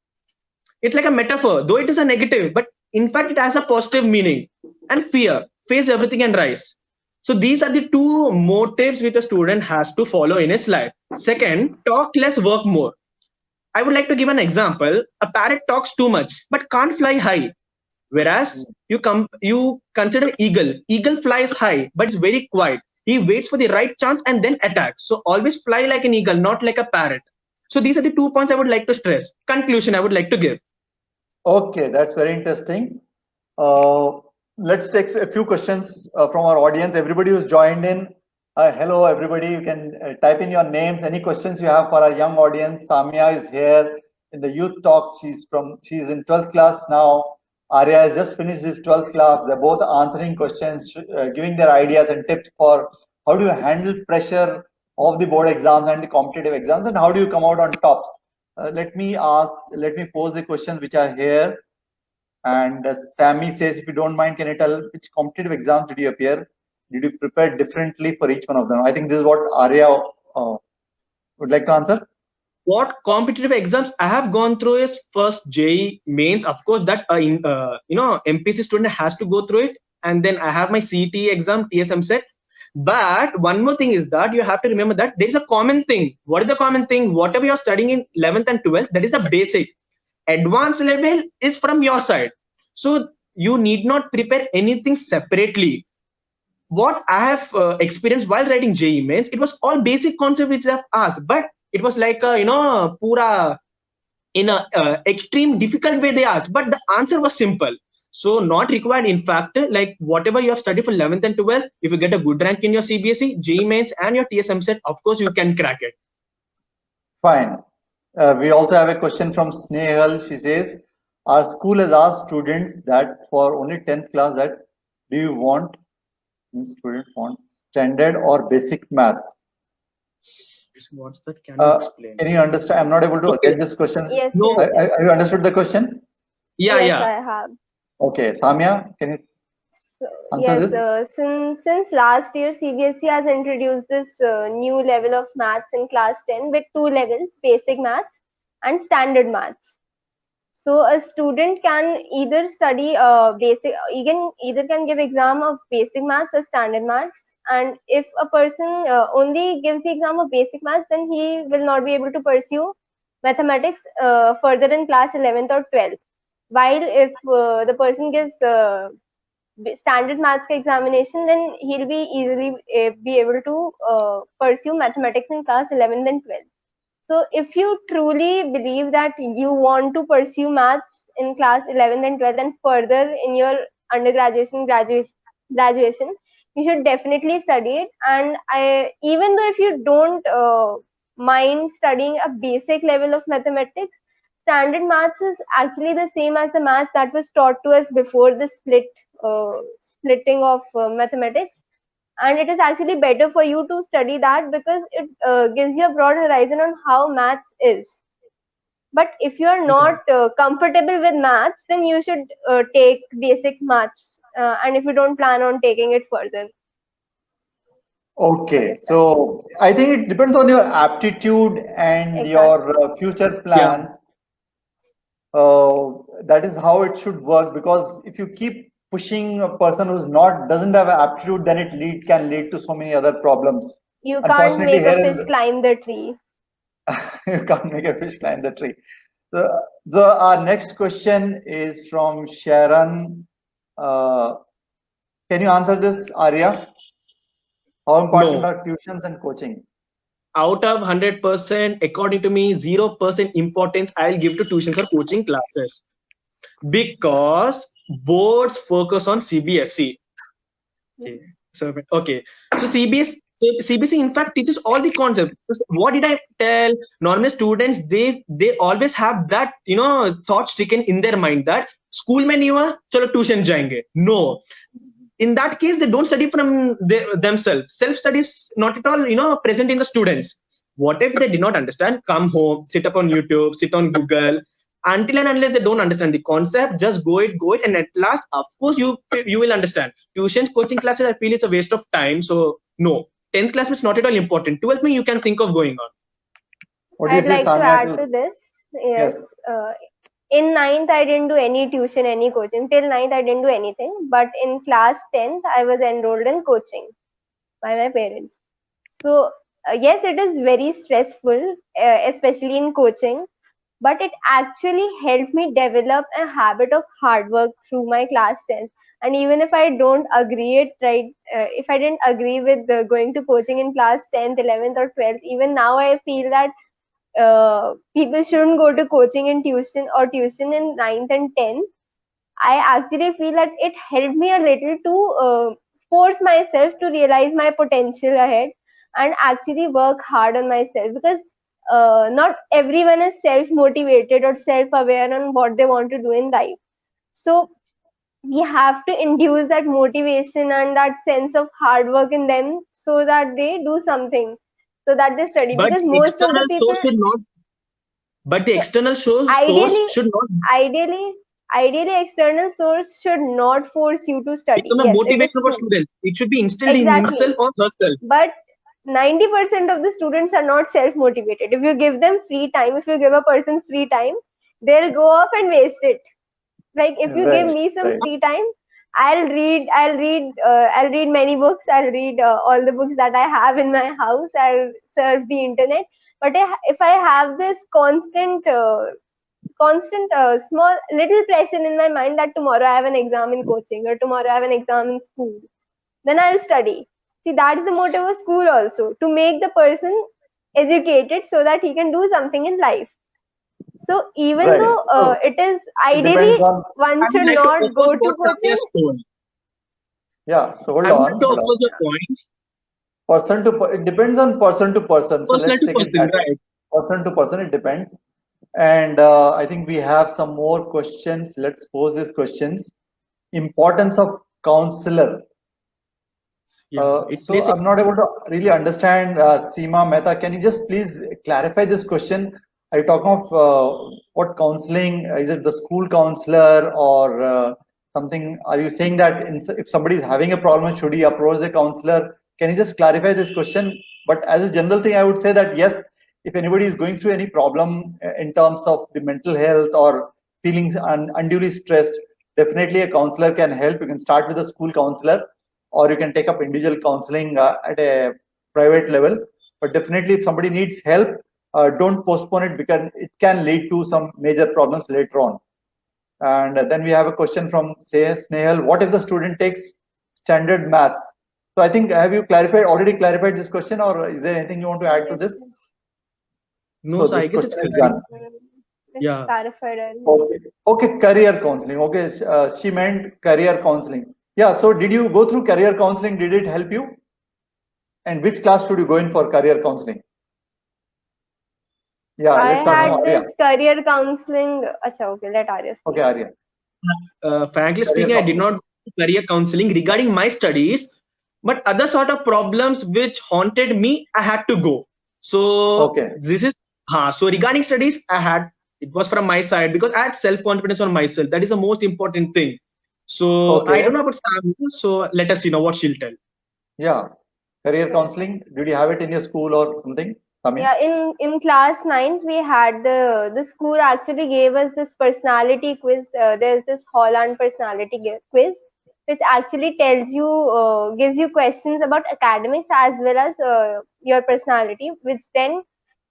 Speaker 3: It's like a metaphor, though it is a negative, but in fact it has a positive meaning. And fear, face everything and rise. So these are the two motives which a student has to follow in his life. Second, talk less, work more. I would like to give an example. A parrot talks too much but can't fly high. Whereas you consider eagle. Eagle flies high but it's very quiet. He waits for the right chance and then attacks. So always fly like an eagle, not like a parrot. So these are the 2 points I would like to stress. Conclusion I would like to give.
Speaker 1: Okay, that's very interesting. Let's take a few questions from our audience. Everybody who's joined in, hello everybody. You can type in your names. Any questions you have for our young audience? Samia is here in the youth talks. She's in 12th class now. Arya has just finished his 12th class. They're both answering questions, giving their ideas and tips for how do you handle pressure of the board exams and the competitive exams, and how do you come out on tops. Let me pose the questions which are here. And Sammy says, if you don't mind, can you tell which competitive exams did you appear? Did you prepare differently for each one of them? I think this is what Arya would like to answer.
Speaker 3: What competitive exams I have gone through is first JEE mains. Of course, that MPC student has to go through it, and then I have my CET exam, TSM set. But one more thing is that you have to remember that there is a common thing. What is the common thing? Whatever you're studying in 11th and 12th, that is the basic. Advanced level is from your side. So you need not prepare anything separately. What I have experienced while writing JEE mains, it was all basic concepts which I have asked, but it was like pura in a extreme difficult way they asked, but the answer was simple. So not required. In fact, like whatever you have studied for 11th and 12th, if you get a good rank in your CBSE, JEE mains and your TSM set, of course you can crack it.
Speaker 1: Fine. We also have a question from Snehal. She says, our school has asked students that for only 10th class that do you want standard or basic maths?
Speaker 3: What's that? Can you explain?
Speaker 1: Can you understand? I'm not able to get this question.
Speaker 2: Yes,
Speaker 3: No.
Speaker 2: yes, yes.
Speaker 1: Have you understood the question?
Speaker 3: Yeah,
Speaker 2: Yes,
Speaker 3: yeah.
Speaker 2: I have.
Speaker 1: Okay, Samia, can you answer this?
Speaker 2: Since last year, CBSE has introduced this new level of maths in class 10 with 2 levels, basic maths and standard maths. So a student can either study either can give exam of basic maths or standard maths. And if a person only gives the exam of basic maths, then he will not be able to pursue mathematics further in class 11th or 12th. While if the person gives standard maths examination, then he'll be easily be able to pursue mathematics in class 11th and 12th. So if you truly believe that you want to pursue maths in class 11th and 12th and further in your undergraduation, graduation, you should definitely study it. And even though if you don't mind studying a basic level of mathematics, standard maths is actually the same as the maths that was taught to us before the splitting of mathematics. And it is actually better for you to study that because it gives you a broad horizon on how maths is. But if you are not comfortable with maths, then you should take basic maths, and if you don't plan on taking it further.
Speaker 1: Okay, so I think it depends on your aptitude and
Speaker 2: Exactly.
Speaker 1: your future plans. That is how it should work, because if you keep pushing a person who's doesn't have aptitude, then it can lead to so many other problems.
Speaker 2: You can't
Speaker 1: Unfortunately,
Speaker 2: make a
Speaker 1: here in
Speaker 2: fish climb the tree.
Speaker 1: you can't make a fish climb the tree. So our next question is from Sharon. Can you answer this, Arya? How important
Speaker 3: No.
Speaker 1: are tuitions and coaching?
Speaker 3: out of 100%, according to me, 0% importance I'll give to tuitions or coaching classes, because boards focus on CBSE. Okay. So CBSE in fact teaches all the concepts. What did I tell? Normal students, they always have that thought stricken in their mind that school mein nahi hua, chalo tuition jayenge. No, in that case they don't study from themselves. Self study is not at all present in the students. What if they did not understand? Come home, sit up on YouTube, sit on Google. Until and unless they don't understand the concept, just go it, and at last, of course, you will understand. Tuitions, coaching classes, I feel it's a waste of time. So no, 10th class is not at all important. 12th you can think of going on.
Speaker 1: What do you
Speaker 2: I'd
Speaker 1: say,
Speaker 2: like to
Speaker 1: Samia?
Speaker 2: add to this. Yes. In ninth, I didn't do any tuition, any coaching. Till ninth, I didn't do anything. But in class 10th, I was enrolled in coaching by my parents. So, yes, it is very stressful, especially in coaching. But it actually helped me develop a habit of hard work through my class 10th. And even if I don't agree it, right, if I didn't agree with going to coaching in class 10th, 11th, or 12th, even now I feel that people shouldn't go to coaching and tuition in ninth and 10th. I actually feel that it helped me a little to force myself to realize my potential ahead and actually work hard on myself, because not everyone is self motivated or self aware on what they want to do in life. So we have to induce that motivation and that sense of hard work in them so that they do something, so that they study,
Speaker 3: But
Speaker 2: because
Speaker 3: the
Speaker 2: most of the
Speaker 3: external
Speaker 2: people,
Speaker 3: source should not. But the external source
Speaker 2: ideally
Speaker 3: should not
Speaker 2: ideally external source should not force you to study.
Speaker 3: become a
Speaker 2: Yes, it is
Speaker 3: motivation for
Speaker 2: true.
Speaker 3: students. It should be instilled in
Speaker 2: Exactly.
Speaker 3: himself or herself.
Speaker 2: But 90% of the students are not self motivated. If you give them free time, if you give a person free time, they'll go off and waste it. Like if you give
Speaker 1: Right,
Speaker 2: me some
Speaker 1: right.
Speaker 2: free time, I'll read many books. I'll read all the books that I have in my house. I'll surf the internet. But if I have this constant small little pressure in my mind that tomorrow I have an exam in coaching or tomorrow I have an exam in school, then I'll study. See, that's the motive of school also, to make the person educated so that he can do something in life. So even
Speaker 1: Right.
Speaker 2: though
Speaker 1: So
Speaker 2: it is
Speaker 1: it
Speaker 2: ideally
Speaker 1: depends on,
Speaker 2: one
Speaker 3: I would
Speaker 2: should
Speaker 3: like to
Speaker 2: not
Speaker 3: oppose
Speaker 2: go to
Speaker 3: what Samia
Speaker 2: coaching.
Speaker 3: has told.
Speaker 1: yeah. So hold
Speaker 3: I would
Speaker 1: on,
Speaker 3: like to
Speaker 1: hold on.
Speaker 3: oppose your points.
Speaker 1: It depends on person to person. So
Speaker 3: Personal
Speaker 1: let's
Speaker 3: to
Speaker 1: take it
Speaker 3: person,
Speaker 1: that way.
Speaker 3: right?
Speaker 1: Person to person, it depends. And I think we have some more questions. Let's pose these questions. Importance of counselor.
Speaker 3: Yeah, it
Speaker 1: So
Speaker 3: plays a
Speaker 1: I'm not able to really understand, Seema Mehta. Can you just please clarify this question? Are you talking of what counseling? Is it the school counselor or something? Are you saying that if somebody is having a problem, should he approach the counselor? Can you just clarify this question? But as a general thing, I would say that yes, if anybody is going through any problem in terms of the mental health or feeling unduly stressed, definitely a counselor can help. You can start with a school counselor, or you can take up individual counseling at a private level. But definitely, if somebody needs help, don't postpone it, because it can lead to some major problems later on. And then we have a question from Snehal. What if the student takes standard maths? So I think, have you already clarified this question, or is there anything you want to add to
Speaker 2: Yes,
Speaker 1: this?
Speaker 2: yes.
Speaker 3: no.
Speaker 1: So
Speaker 3: So I
Speaker 1: this
Speaker 3: guess it's
Speaker 1: question is
Speaker 3: clarity.
Speaker 1: done.
Speaker 2: It's
Speaker 3: Yeah.
Speaker 2: clarified earlier.
Speaker 1: Okay. Okay, career counseling. Okay, she meant career counseling. Yeah. So did you go through career counseling? Did it help you? And which class should you go in for career counseling? Yeah,
Speaker 2: I
Speaker 1: let's start from
Speaker 2: had
Speaker 1: Arya.
Speaker 2: this career counseling. Acha, okay, let Arya speak.
Speaker 1: Okay, Arya.
Speaker 3: Frankly
Speaker 1: Career
Speaker 3: speaking, I did
Speaker 1: counseling.
Speaker 3: not do career counseling regarding my studies, but other sort of problems which haunted me, I had to go. So
Speaker 1: Okay.
Speaker 3: this is so regarding studies, it was from my side because I had self-confidence on myself. That is the most important thing. So I
Speaker 1: Okay.
Speaker 3: don't know about Sam, so let us see now what she'll tell.
Speaker 1: Yeah. Career counseling. Did you have it in your school or something? Samia?
Speaker 2: Yeah, in class 9th we had the school actually gave us this personality quiz. There's this Holland personality quiz, which actually tells you gives you questions about academics as well as your personality, which then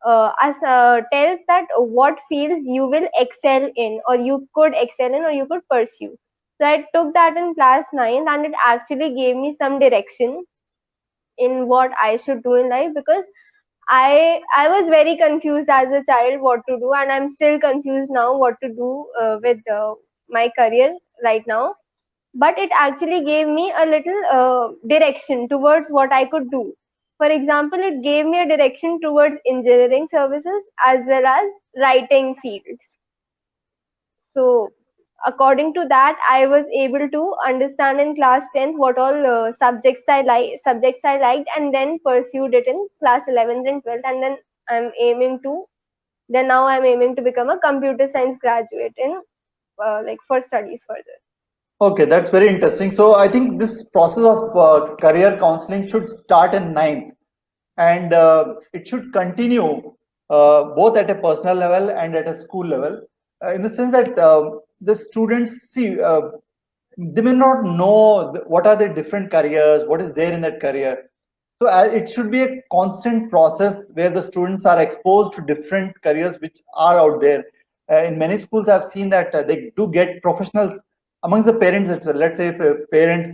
Speaker 2: tells that what fields you will excel in, or you could excel in, or you could pursue. So I took that in class 9th, and it actually gave me some direction in what I should do in life, because I was very confused as a child what to do, and I'm still confused now what to do with my career right now. But it actually gave me a little direction towards what I could do. For example, it gave me a direction towards engineering services as well as writing fields. So according to that, I was able to understand in class 10th what all subjects I liked, and then pursued it in class 11th and 12th, and then now I'm aiming to become a computer science graduate in like for studies further.
Speaker 1: Okay, that's very interesting. So I think this process of career counseling should start in ninth, and it should continue both at a personal level and at a school level, in the sense that the students see they may not know what are the different careers, what is there in that career. So it should be a constant process where the students are exposed to different careers which are out there. In many schools, I've seen that they do get professionals amongst the parents. Let's say if a parent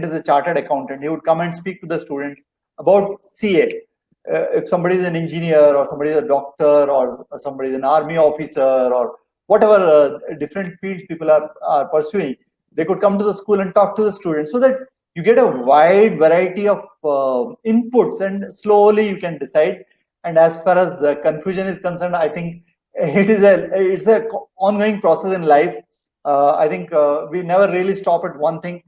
Speaker 1: is a chartered accountant, he would come and speak to the students about CA. If somebody is an engineer, or somebody is a doctor, or somebody is an army officer, or whatever different fields people are pursuing, they could come to the school and talk to the students, so that you get a wide variety of inputs, and slowly you can decide. And as far as confusion is concerned, I think it's a ongoing process in life. I think we never really stop at one thing.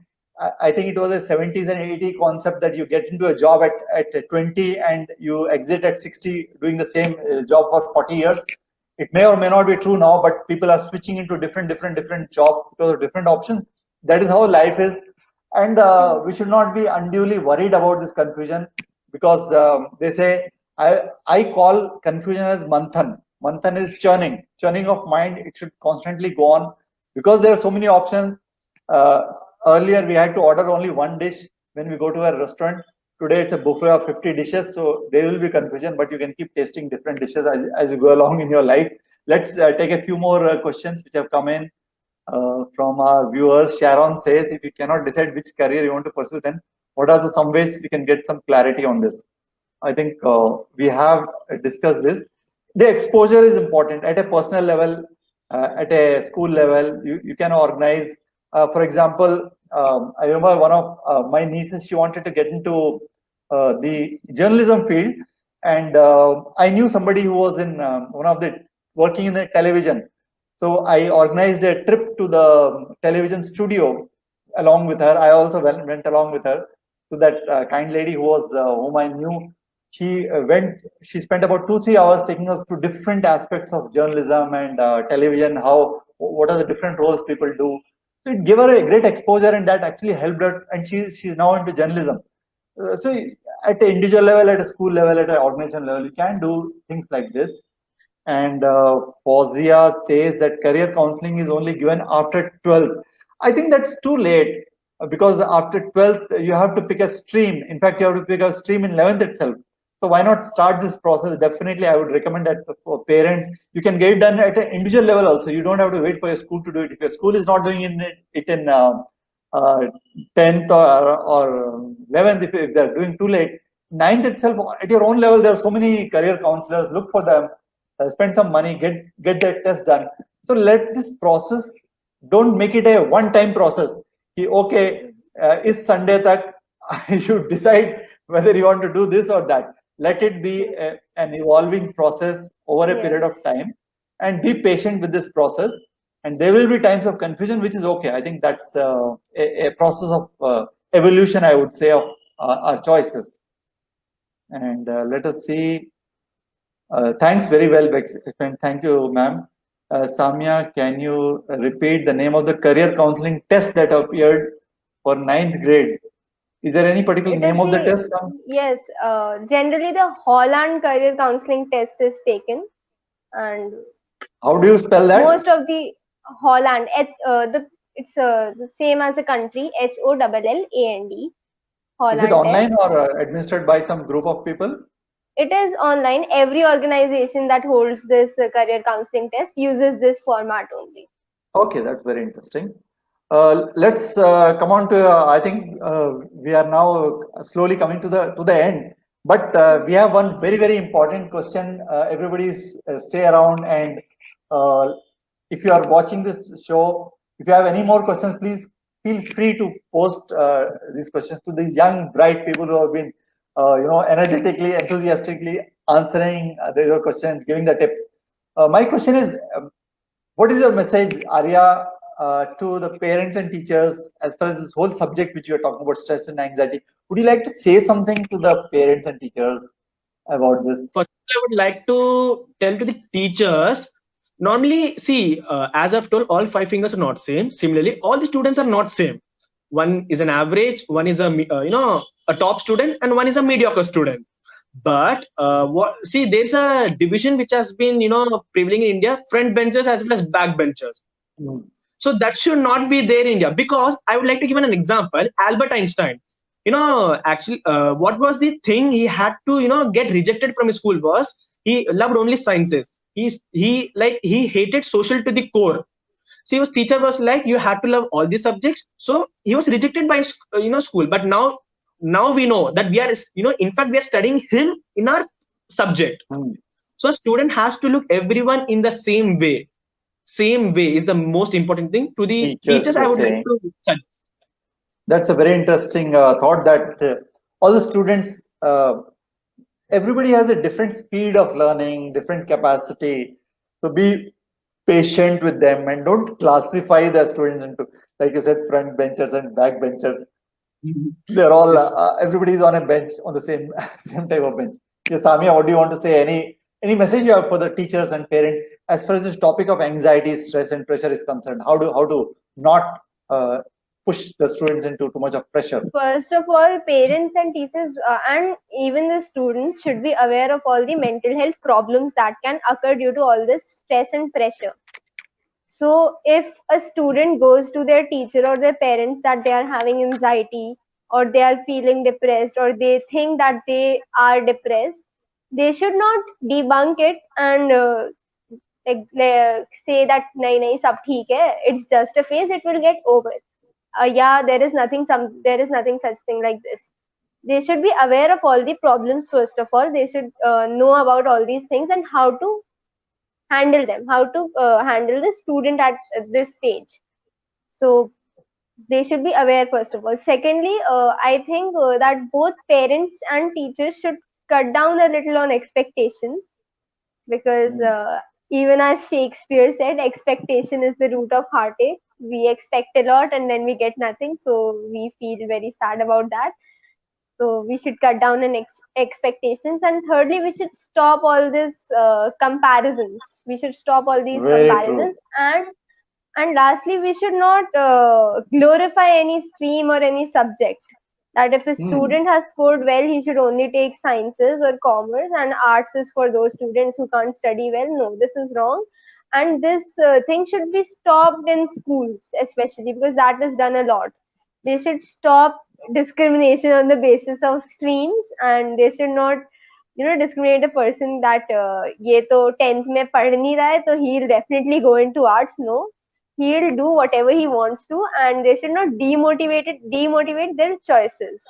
Speaker 1: I think it was a 70s and 80s concept that you get into a job at 20 and you exit at 60 doing the same job for 40 years. It may or may not be true now, but people are switching into different jobs because of different options. That is how life is. And we should not be unduly worried about this confusion, because they say, I call confusion as manthan. Manthan is churning of mind. It should constantly go on, because there are so many options. Earlier, we had to order only one dish when we go to a restaurant. Today, it's a buffet of 50 dishes, so there will be confusion, but you can keep tasting different dishes as you go along in your life. Let's take a few more questions which have come in from our viewers. Sharon says, if you cannot decide which career you want to pursue, then what are some ways we can get some clarity on this? I think we have discussed this. The exposure is important at a personal level, at a school level. You can organize. For example, I remember one of my nieces, she wanted to get into the journalism field, and I knew somebody who was in one of the working in the television. So I organized a trip to the television studio along with her. I also went along with her to that kind lady who was whom I knew. She spent about 2-3 hours taking us to different aspects of journalism and television, what are the different roles people do. So it gave her a great exposure, and that actually helped her, and she's now into journalism. So at an individual level, at a school level, at an organization level, you can do things like this. And Fozia says that career counseling is only given after 12th. I think that's too late, because after 12th, you have to pick a stream. In fact, you have to pick a stream in 11th itself. So why not start this process? Definitely, I would recommend that for parents. You can get it done at an individual level also. You don't have to wait for your school to do it. If your school is not doing it in 10th or 11th, if they're doing too late, 9th itself, at your own level, there are so many career counselors. Look for them. Spend some money, get that test done. So let this process, don't make it a one-time process. Okay, is Sunday tak I should decide whether you want to do this or that. Let it be an evolving process over a period of time, and be patient with this process. And there will be times of confusion, which is okay. I think that's a process of evolution, I would say, of our choices. And let us see. Thanks, very well explained. Thank you, ma'am. Samya, can you repeat the name of the career counseling test that appeared for 9th grade? Is there any particular name of the test?
Speaker 2: Yes, generally the Holland career counseling test is taken, and
Speaker 1: how do you spell that?
Speaker 2: Most of the Holland, it's the same as the country, HOLLAND. Holland
Speaker 1: is it online
Speaker 2: test.
Speaker 1: or administered by some group of people?
Speaker 2: It is online. Every organization that holds this career counseling test uses this format only.
Speaker 1: Okay, that's very interesting. Let's come on to. I think we are now slowly coming to the end. But we have one very, very important question. Everybody stay around, and if you are watching this show, if you have any more questions, please feel free to post these questions to these young, bright people who have been, energetically, enthusiastically answering your questions, giving the tips. My question is, what is your message, Arya, to the parents and teachers as far as this whole subject which you are talking about, stress and anxiety? Would you like to say something to the parents and teachers about this?
Speaker 3: First, I would like to tell to the teachers. Normally, see, as I've told, all five fingers are not same. Similarly, all the students are not same. One is an average, one is a top student, and one is a mediocre student. But there's a division which has been prevailing in India: front benchers as well as back benchers.
Speaker 1: Mm.
Speaker 3: So that should not be there in India, because I would like to give an example. Albert Einstein, actually, what was the thing he had to get rejected from his school was he loved only sciences. He hated social to the core. So his teacher was like, you had to love all these subjects. So he was rejected by school. But now we know that we are in fact we are studying him in our subject.
Speaker 1: Mm.
Speaker 3: So a student has to look everyone in the same way. Same way is the most important thing. To the teachers, I
Speaker 1: you're
Speaker 3: would like
Speaker 1: saying.
Speaker 3: to suggest.
Speaker 1: That's a very interesting thought, that all the students, everybody has a different speed of learning, different capacity. So be patient with them and don't classify the students into, like you said, front benchers and back benchers. They're all, everybody's on a bench, on the same same type of bench. Yes, Samia, what do you want to say? Any message you have for the teachers and parents as far as this topic of anxiety, stress, and pressure is concerned? How to not push the students into too much of pressure?
Speaker 2: First of all, parents and teachers and even the students should be aware of all the mental health problems that can occur due to all this stress and pressure. So if a student goes to their teacher or their parents that they are having anxiety, or they are feeling depressed, or they think that they are depressed, they should not debunk it and say that nahi nahi sab theek hai, it's just a phase, it will get over. Yeah, there is nothing such thing like this. They should be aware of all the problems. First of all, they should know about all these things and how to handle them, how to handle the student at this stage. So they should be aware, first of all. Secondly, I think that both parents and teachers should cut down a little on expectations, because even as Shakespeare said, expectation is the root of heartache. We expect a lot and then we get nothing, so we feel very sad about that. So we should cut down on expectations. And thirdly, we should stop all this comparisons. We should stop all these
Speaker 1: Very
Speaker 2: comparisons.
Speaker 1: true.
Speaker 2: And lastly, we should not glorify any stream or any subject. That if a student has scored well, he should only take sciences or commerce, and arts is for those students who can't study well. No, this is wrong. And this thing should be stopped in schools, especially because that is done a lot. They should stop discrimination on the basis of streams, and they should not discriminate a person that ye to 10th mein pad nahi raha hai, so he'll definitely go into arts. No, he'll do whatever he wants to, and they should not demotivate their choices.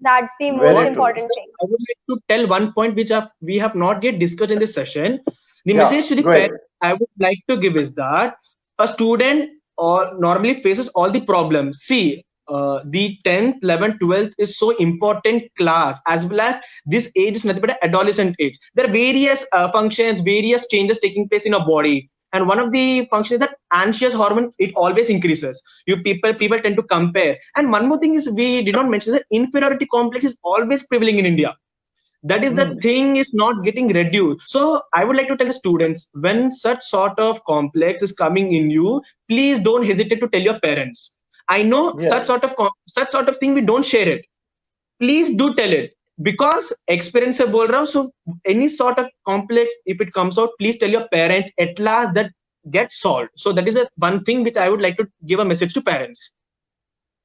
Speaker 2: That's the
Speaker 1: Very
Speaker 2: most
Speaker 1: true.
Speaker 2: important thing.
Speaker 3: I would like to tell one point which we have not yet discussed in this session. The
Speaker 1: Yeah,
Speaker 3: message to the
Speaker 1: go ahead.
Speaker 3: parents I would like to give is that a student normally faces all the problems. See, the 10th, 11th, 12th is so important class, as well as this age is nothing but an adolescent age. There are various functions, various changes taking place in our body. And one of the functions is that anxious hormone, it always increases. People tend to compare. And one more thing is, we did not mention that inferiority complex is always prevailing in India. That is the thing is not getting reduced. So I would like to tell the students, when such sort of complex is coming in you, please don't hesitate to tell your parents. I know
Speaker 1: Yes.
Speaker 3: such sort of thing we don't share it. Please do tell it, because experience se bol raha hu. So any sort of complex, if it comes out, please tell your parents. At last that gets solved. So that is one thing which I would like to give a message to parents.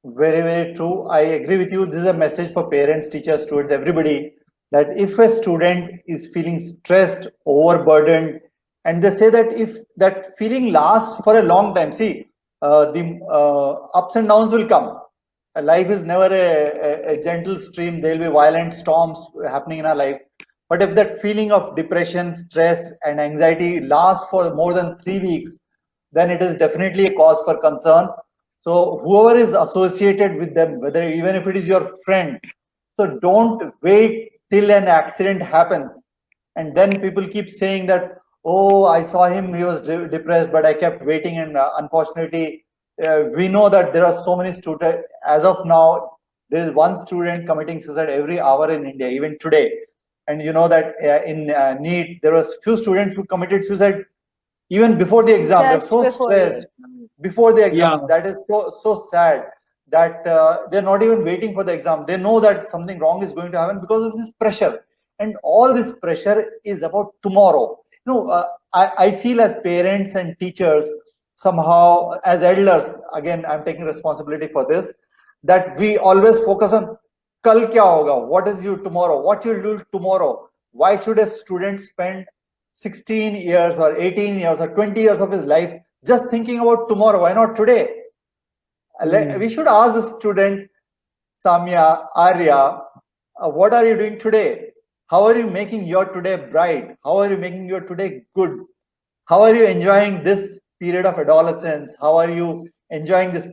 Speaker 1: Very, very true. I agree with you. This is a message for parents, teachers, students, everybody, that if a student is feeling stressed, overburdened, and they say that if that feeling lasts for a long time, see, the ups and downs will come. life is never a gentle stream. There will be violent storms happening in our life. But if that feeling of depression, stress, and anxiety lasts for more than 3 weeks, then it is definitely a cause for concern. So whoever is associated with them, whether even if it is your friend, so don't wait till an accident happens. And then people keep saying that, oh, I saw him, he was depressed, but I kept waiting. And unfortunately, we know that there are so many students. As of now, there is one student committing suicide every hour in India, even today. And you know that in NEET, there was few students who committed suicide even before the exam. They're
Speaker 2: Just
Speaker 1: so
Speaker 2: before the
Speaker 1: stressed
Speaker 2: exam.
Speaker 1: before the exams.
Speaker 3: Yeah.
Speaker 1: That is so sad that they're not even waiting for the exam. They know that something wrong is going to happen because of this pressure. And all this pressure is about tomorrow. I feel as parents and teachers, somehow as elders, again, I'm taking responsibility for this, that we always focus on kal kya hoga, what is you tomorrow, what you'll do tomorrow. Why should a student spend 16 years or 18 years or 20 years of his life just thinking about tomorrow? Why not today? We should ask the student, Samya, Arya, what are you doing today? How are you making your today bright? How are you making your today good? How are you enjoying this period of adolescence? How are you enjoying this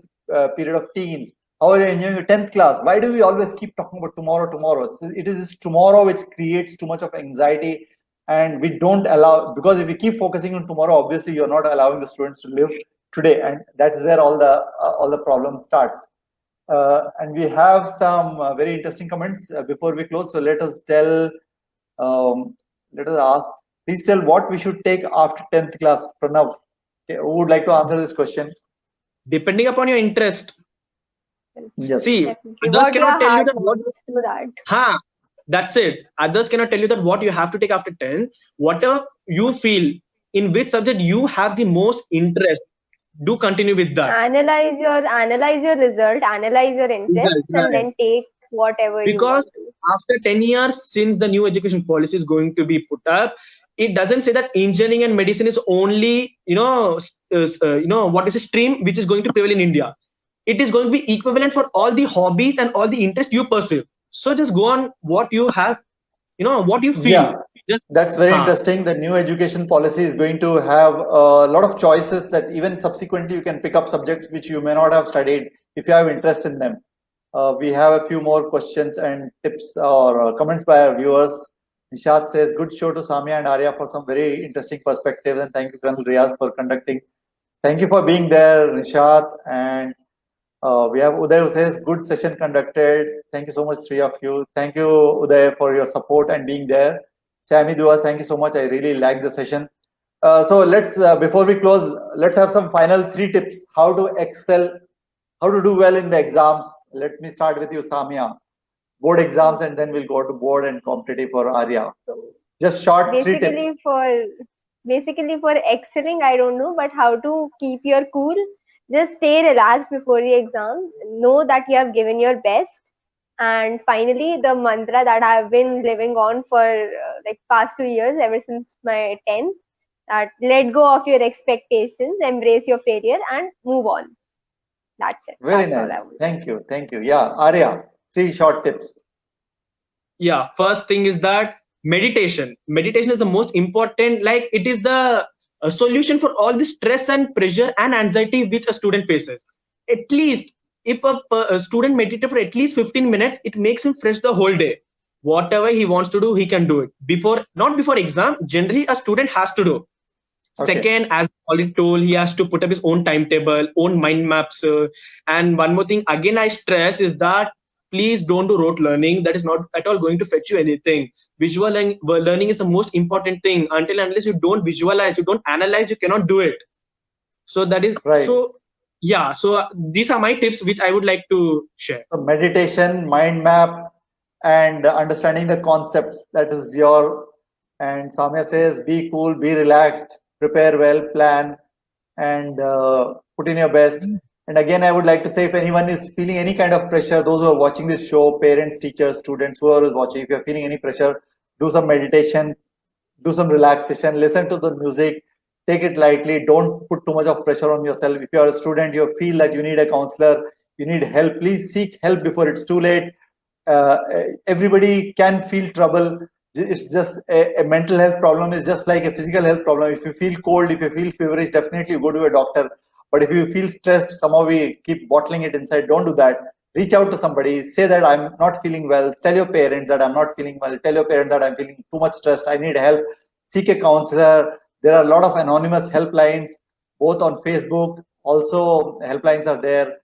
Speaker 1: period of teens? How are you enjoying your 10th class? Why do we always keep talking about tomorrow? It is this tomorrow which creates too much of anxiety, and we don't allow, because if we keep focusing on tomorrow, obviously you're not allowing the students to live today, and that's where all the problem starts. And we have some very interesting comments before we close. So let us ask. Please tell what we should take after 10th class. Pranav, who would like to answer this question?
Speaker 3: Depending upon your interest.
Speaker 1: Yes.
Speaker 3: See,
Speaker 2: Definitely.
Speaker 3: others
Speaker 2: What your
Speaker 3: cannot tell you
Speaker 2: heart
Speaker 3: that what.
Speaker 2: wants to that.
Speaker 3: Ha, that's it. Others cannot tell you that what you have to take after 10. Whatever you feel, in which subject you have the most interest, do continue with that.
Speaker 2: Analyze your result, analyze your interests,
Speaker 3: Right.
Speaker 2: and then take whatever you want
Speaker 3: Because
Speaker 2: to.
Speaker 3: after 10 years since the new education policy is going to be put up, it doesn't say that engineering and medicine is only what is a stream which is going to prevail in India. It is going to be equivalent for all the hobbies and all the interests you pursue. So just go on what you have, what you feel.
Speaker 1: Yeah,
Speaker 3: Just
Speaker 1: that's very interesting. The new education policy is going to have a lot of choices that even subsequently you can pick up subjects which you may not have studied if you have interest in them. We have a few more questions and tips or comments by our viewers. Nishat says, good show to Samya and Arya for some very interesting perspectives, and thank you, Colonel Riaz, for conducting. Thank you for being there, Nishat. And we have Uday who says, good session conducted. Thank you so much, three of you. Thank you, Uday, for your support and being there. Sammy Dua, thank you so much. I really liked the session. So let's, before we close, let's have some final 3 tips, how to excel, how to do well in the exams. Let me start with you, Samya. Board exams, and then we'll go to board and competitive for Arya. Just short 3 tips.
Speaker 2: Basically for excelling, I don't know, but how to keep your cool. Just stay relaxed before the exam. Know that you have given your best. And finally, the mantra that I've been living on for like past 2 years, ever since my 10th, that let go of your expectations, embrace your failure, and move on. That's it.
Speaker 1: Very
Speaker 2: That's all I
Speaker 1: nice.
Speaker 2: would
Speaker 1: Thank you. Thank you. Yeah, Arya, 3 short tips.
Speaker 3: Yeah, first thing is that meditation is the most important, like it is the solution for all the stress and pressure and anxiety which a student faces. At least if a student meditates for at least 15 minutes, it makes him fresh the whole day. Whatever he wants to do, he can do it not before exam. Generally a student has to do.
Speaker 1: Okay.
Speaker 3: Second, as already told, he has to put up his own timetable, own mind maps. And one more thing, again, I stress is that please don't do rote learning. That is not at all going to fetch you anything. Visual learning is the most important thing. Until unless you don't visualize, you don't analyze, you cannot do it. So that is
Speaker 1: right.
Speaker 3: So yeah. So these are my tips which I would like to share.
Speaker 1: So meditation, mind map, and understanding the concepts. That is your. And Samya says, be cool, be relaxed, prepare well, plan, and put in your best. And again, I would like to say, if anyone is feeling any kind of pressure, those who are watching this show, parents, teachers, students, whoever is watching, if you're feeling any pressure, do some meditation, do some relaxation, listen to the music, take it lightly. Don't put too much of pressure on yourself. If you're a student, you feel that you need a counselor, you need help, please seek help before it's too late. Everybody can feel trouble. It's just a mental health problem is just like a physical health problem. If you feel cold, if you feel feverish, definitely you go to a doctor. But if you feel stressed, somehow we keep bottling it inside. Don't do that. Reach out to somebody. Say that I'm not feeling well. Tell your parents that I'm not feeling well. Tell your parents that I'm feeling too much stressed. I need help. Seek a counselor. There are a lot of anonymous helplines, both on Facebook. Also, helplines are there.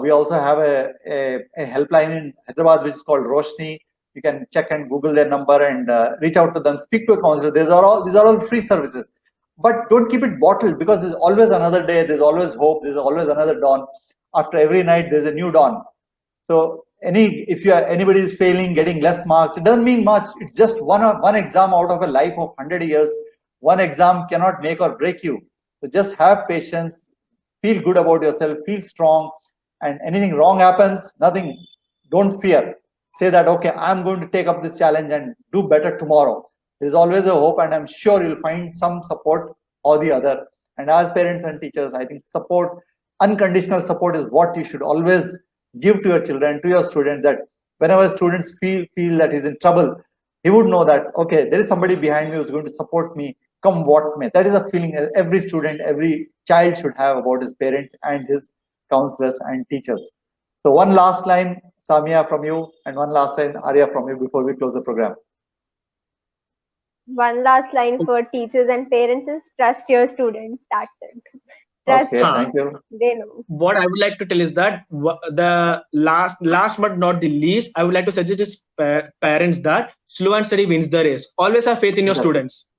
Speaker 1: We also have a helpline in Hyderabad which is called Roshni. You can check and Google their number and reach out to them. Speak to a counselor. These are all free services. But don't keep it bottled, because there's always another day. There's always hope. There's always another dawn. After every night, there's a new dawn. So if anybody is failing, getting less marks, it doesn't mean much. It's just one exam out of a life of 100 years. One exam cannot make or break you. So just have patience. Feel good about yourself. Feel strong. And anything wrong happens, nothing. Don't fear. Say that, okay, I'm going to take up this challenge and do better tomorrow. There's always a hope, and I'm sure you'll find some support or the other. And as parents and teachers, I think support, unconditional support, is what you should always give to your children, to your students, that whenever students feel that he's in trouble, he would know that, okay, there is somebody behind me who's going to support me, come what may. That is a feeling every student, every child should have about his parents and his counselors and teachers. So one last line, Samia, from you, and one last line, Arya, from you, before we close the program.
Speaker 2: One last line for teachers and parents is trust your students. That's it. Trust
Speaker 1: Okay, thank you.
Speaker 2: They know.
Speaker 3: What I would like to tell is that the last but not the least, I would like to suggest is parents that slow and steady wins the race. Always have faith in your
Speaker 1: Yes.
Speaker 3: students,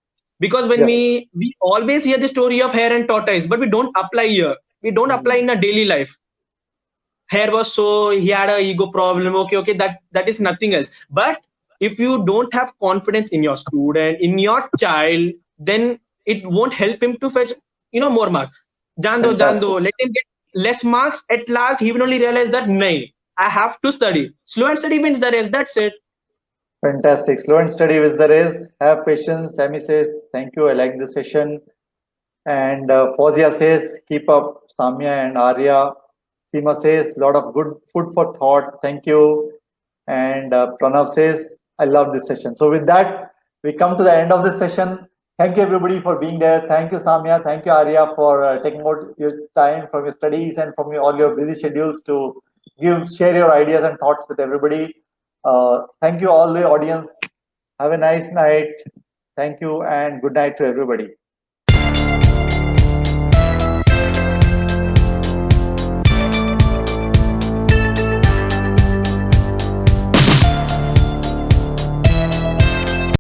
Speaker 3: because when
Speaker 1: Yes.
Speaker 3: we always hear the story of hare and tortoise, but we don't apply here. We don't apply in a daily life. Hare was so, he had a ego problem. Okay, that is nothing else. But if you don't have confidence in your student, in your child, then it won't help him to fetch more marks. Jando,
Speaker 1: Fantastic.
Speaker 3: let him get less marks. At last, he will only realize that, nay, I have to study. Slow and steady wins the race. That's it.
Speaker 1: Fantastic. Slow and steady with the race. Have patience. Sammy says, thank you. I like the session. And Fozia says, keep up. Samya and Arya. Seema says, lot of good food for thought. Thank you. And Pranav says, I love this session. So with that, we come to the end of this session. Thank you everybody for being there. Thank you, Samya. Thank you, Arya, for taking out your time from your studies and from all your busy schedules to share your ideas and thoughts with everybody. Thank you all the audience. Have a nice night. Thank you and good night to everybody.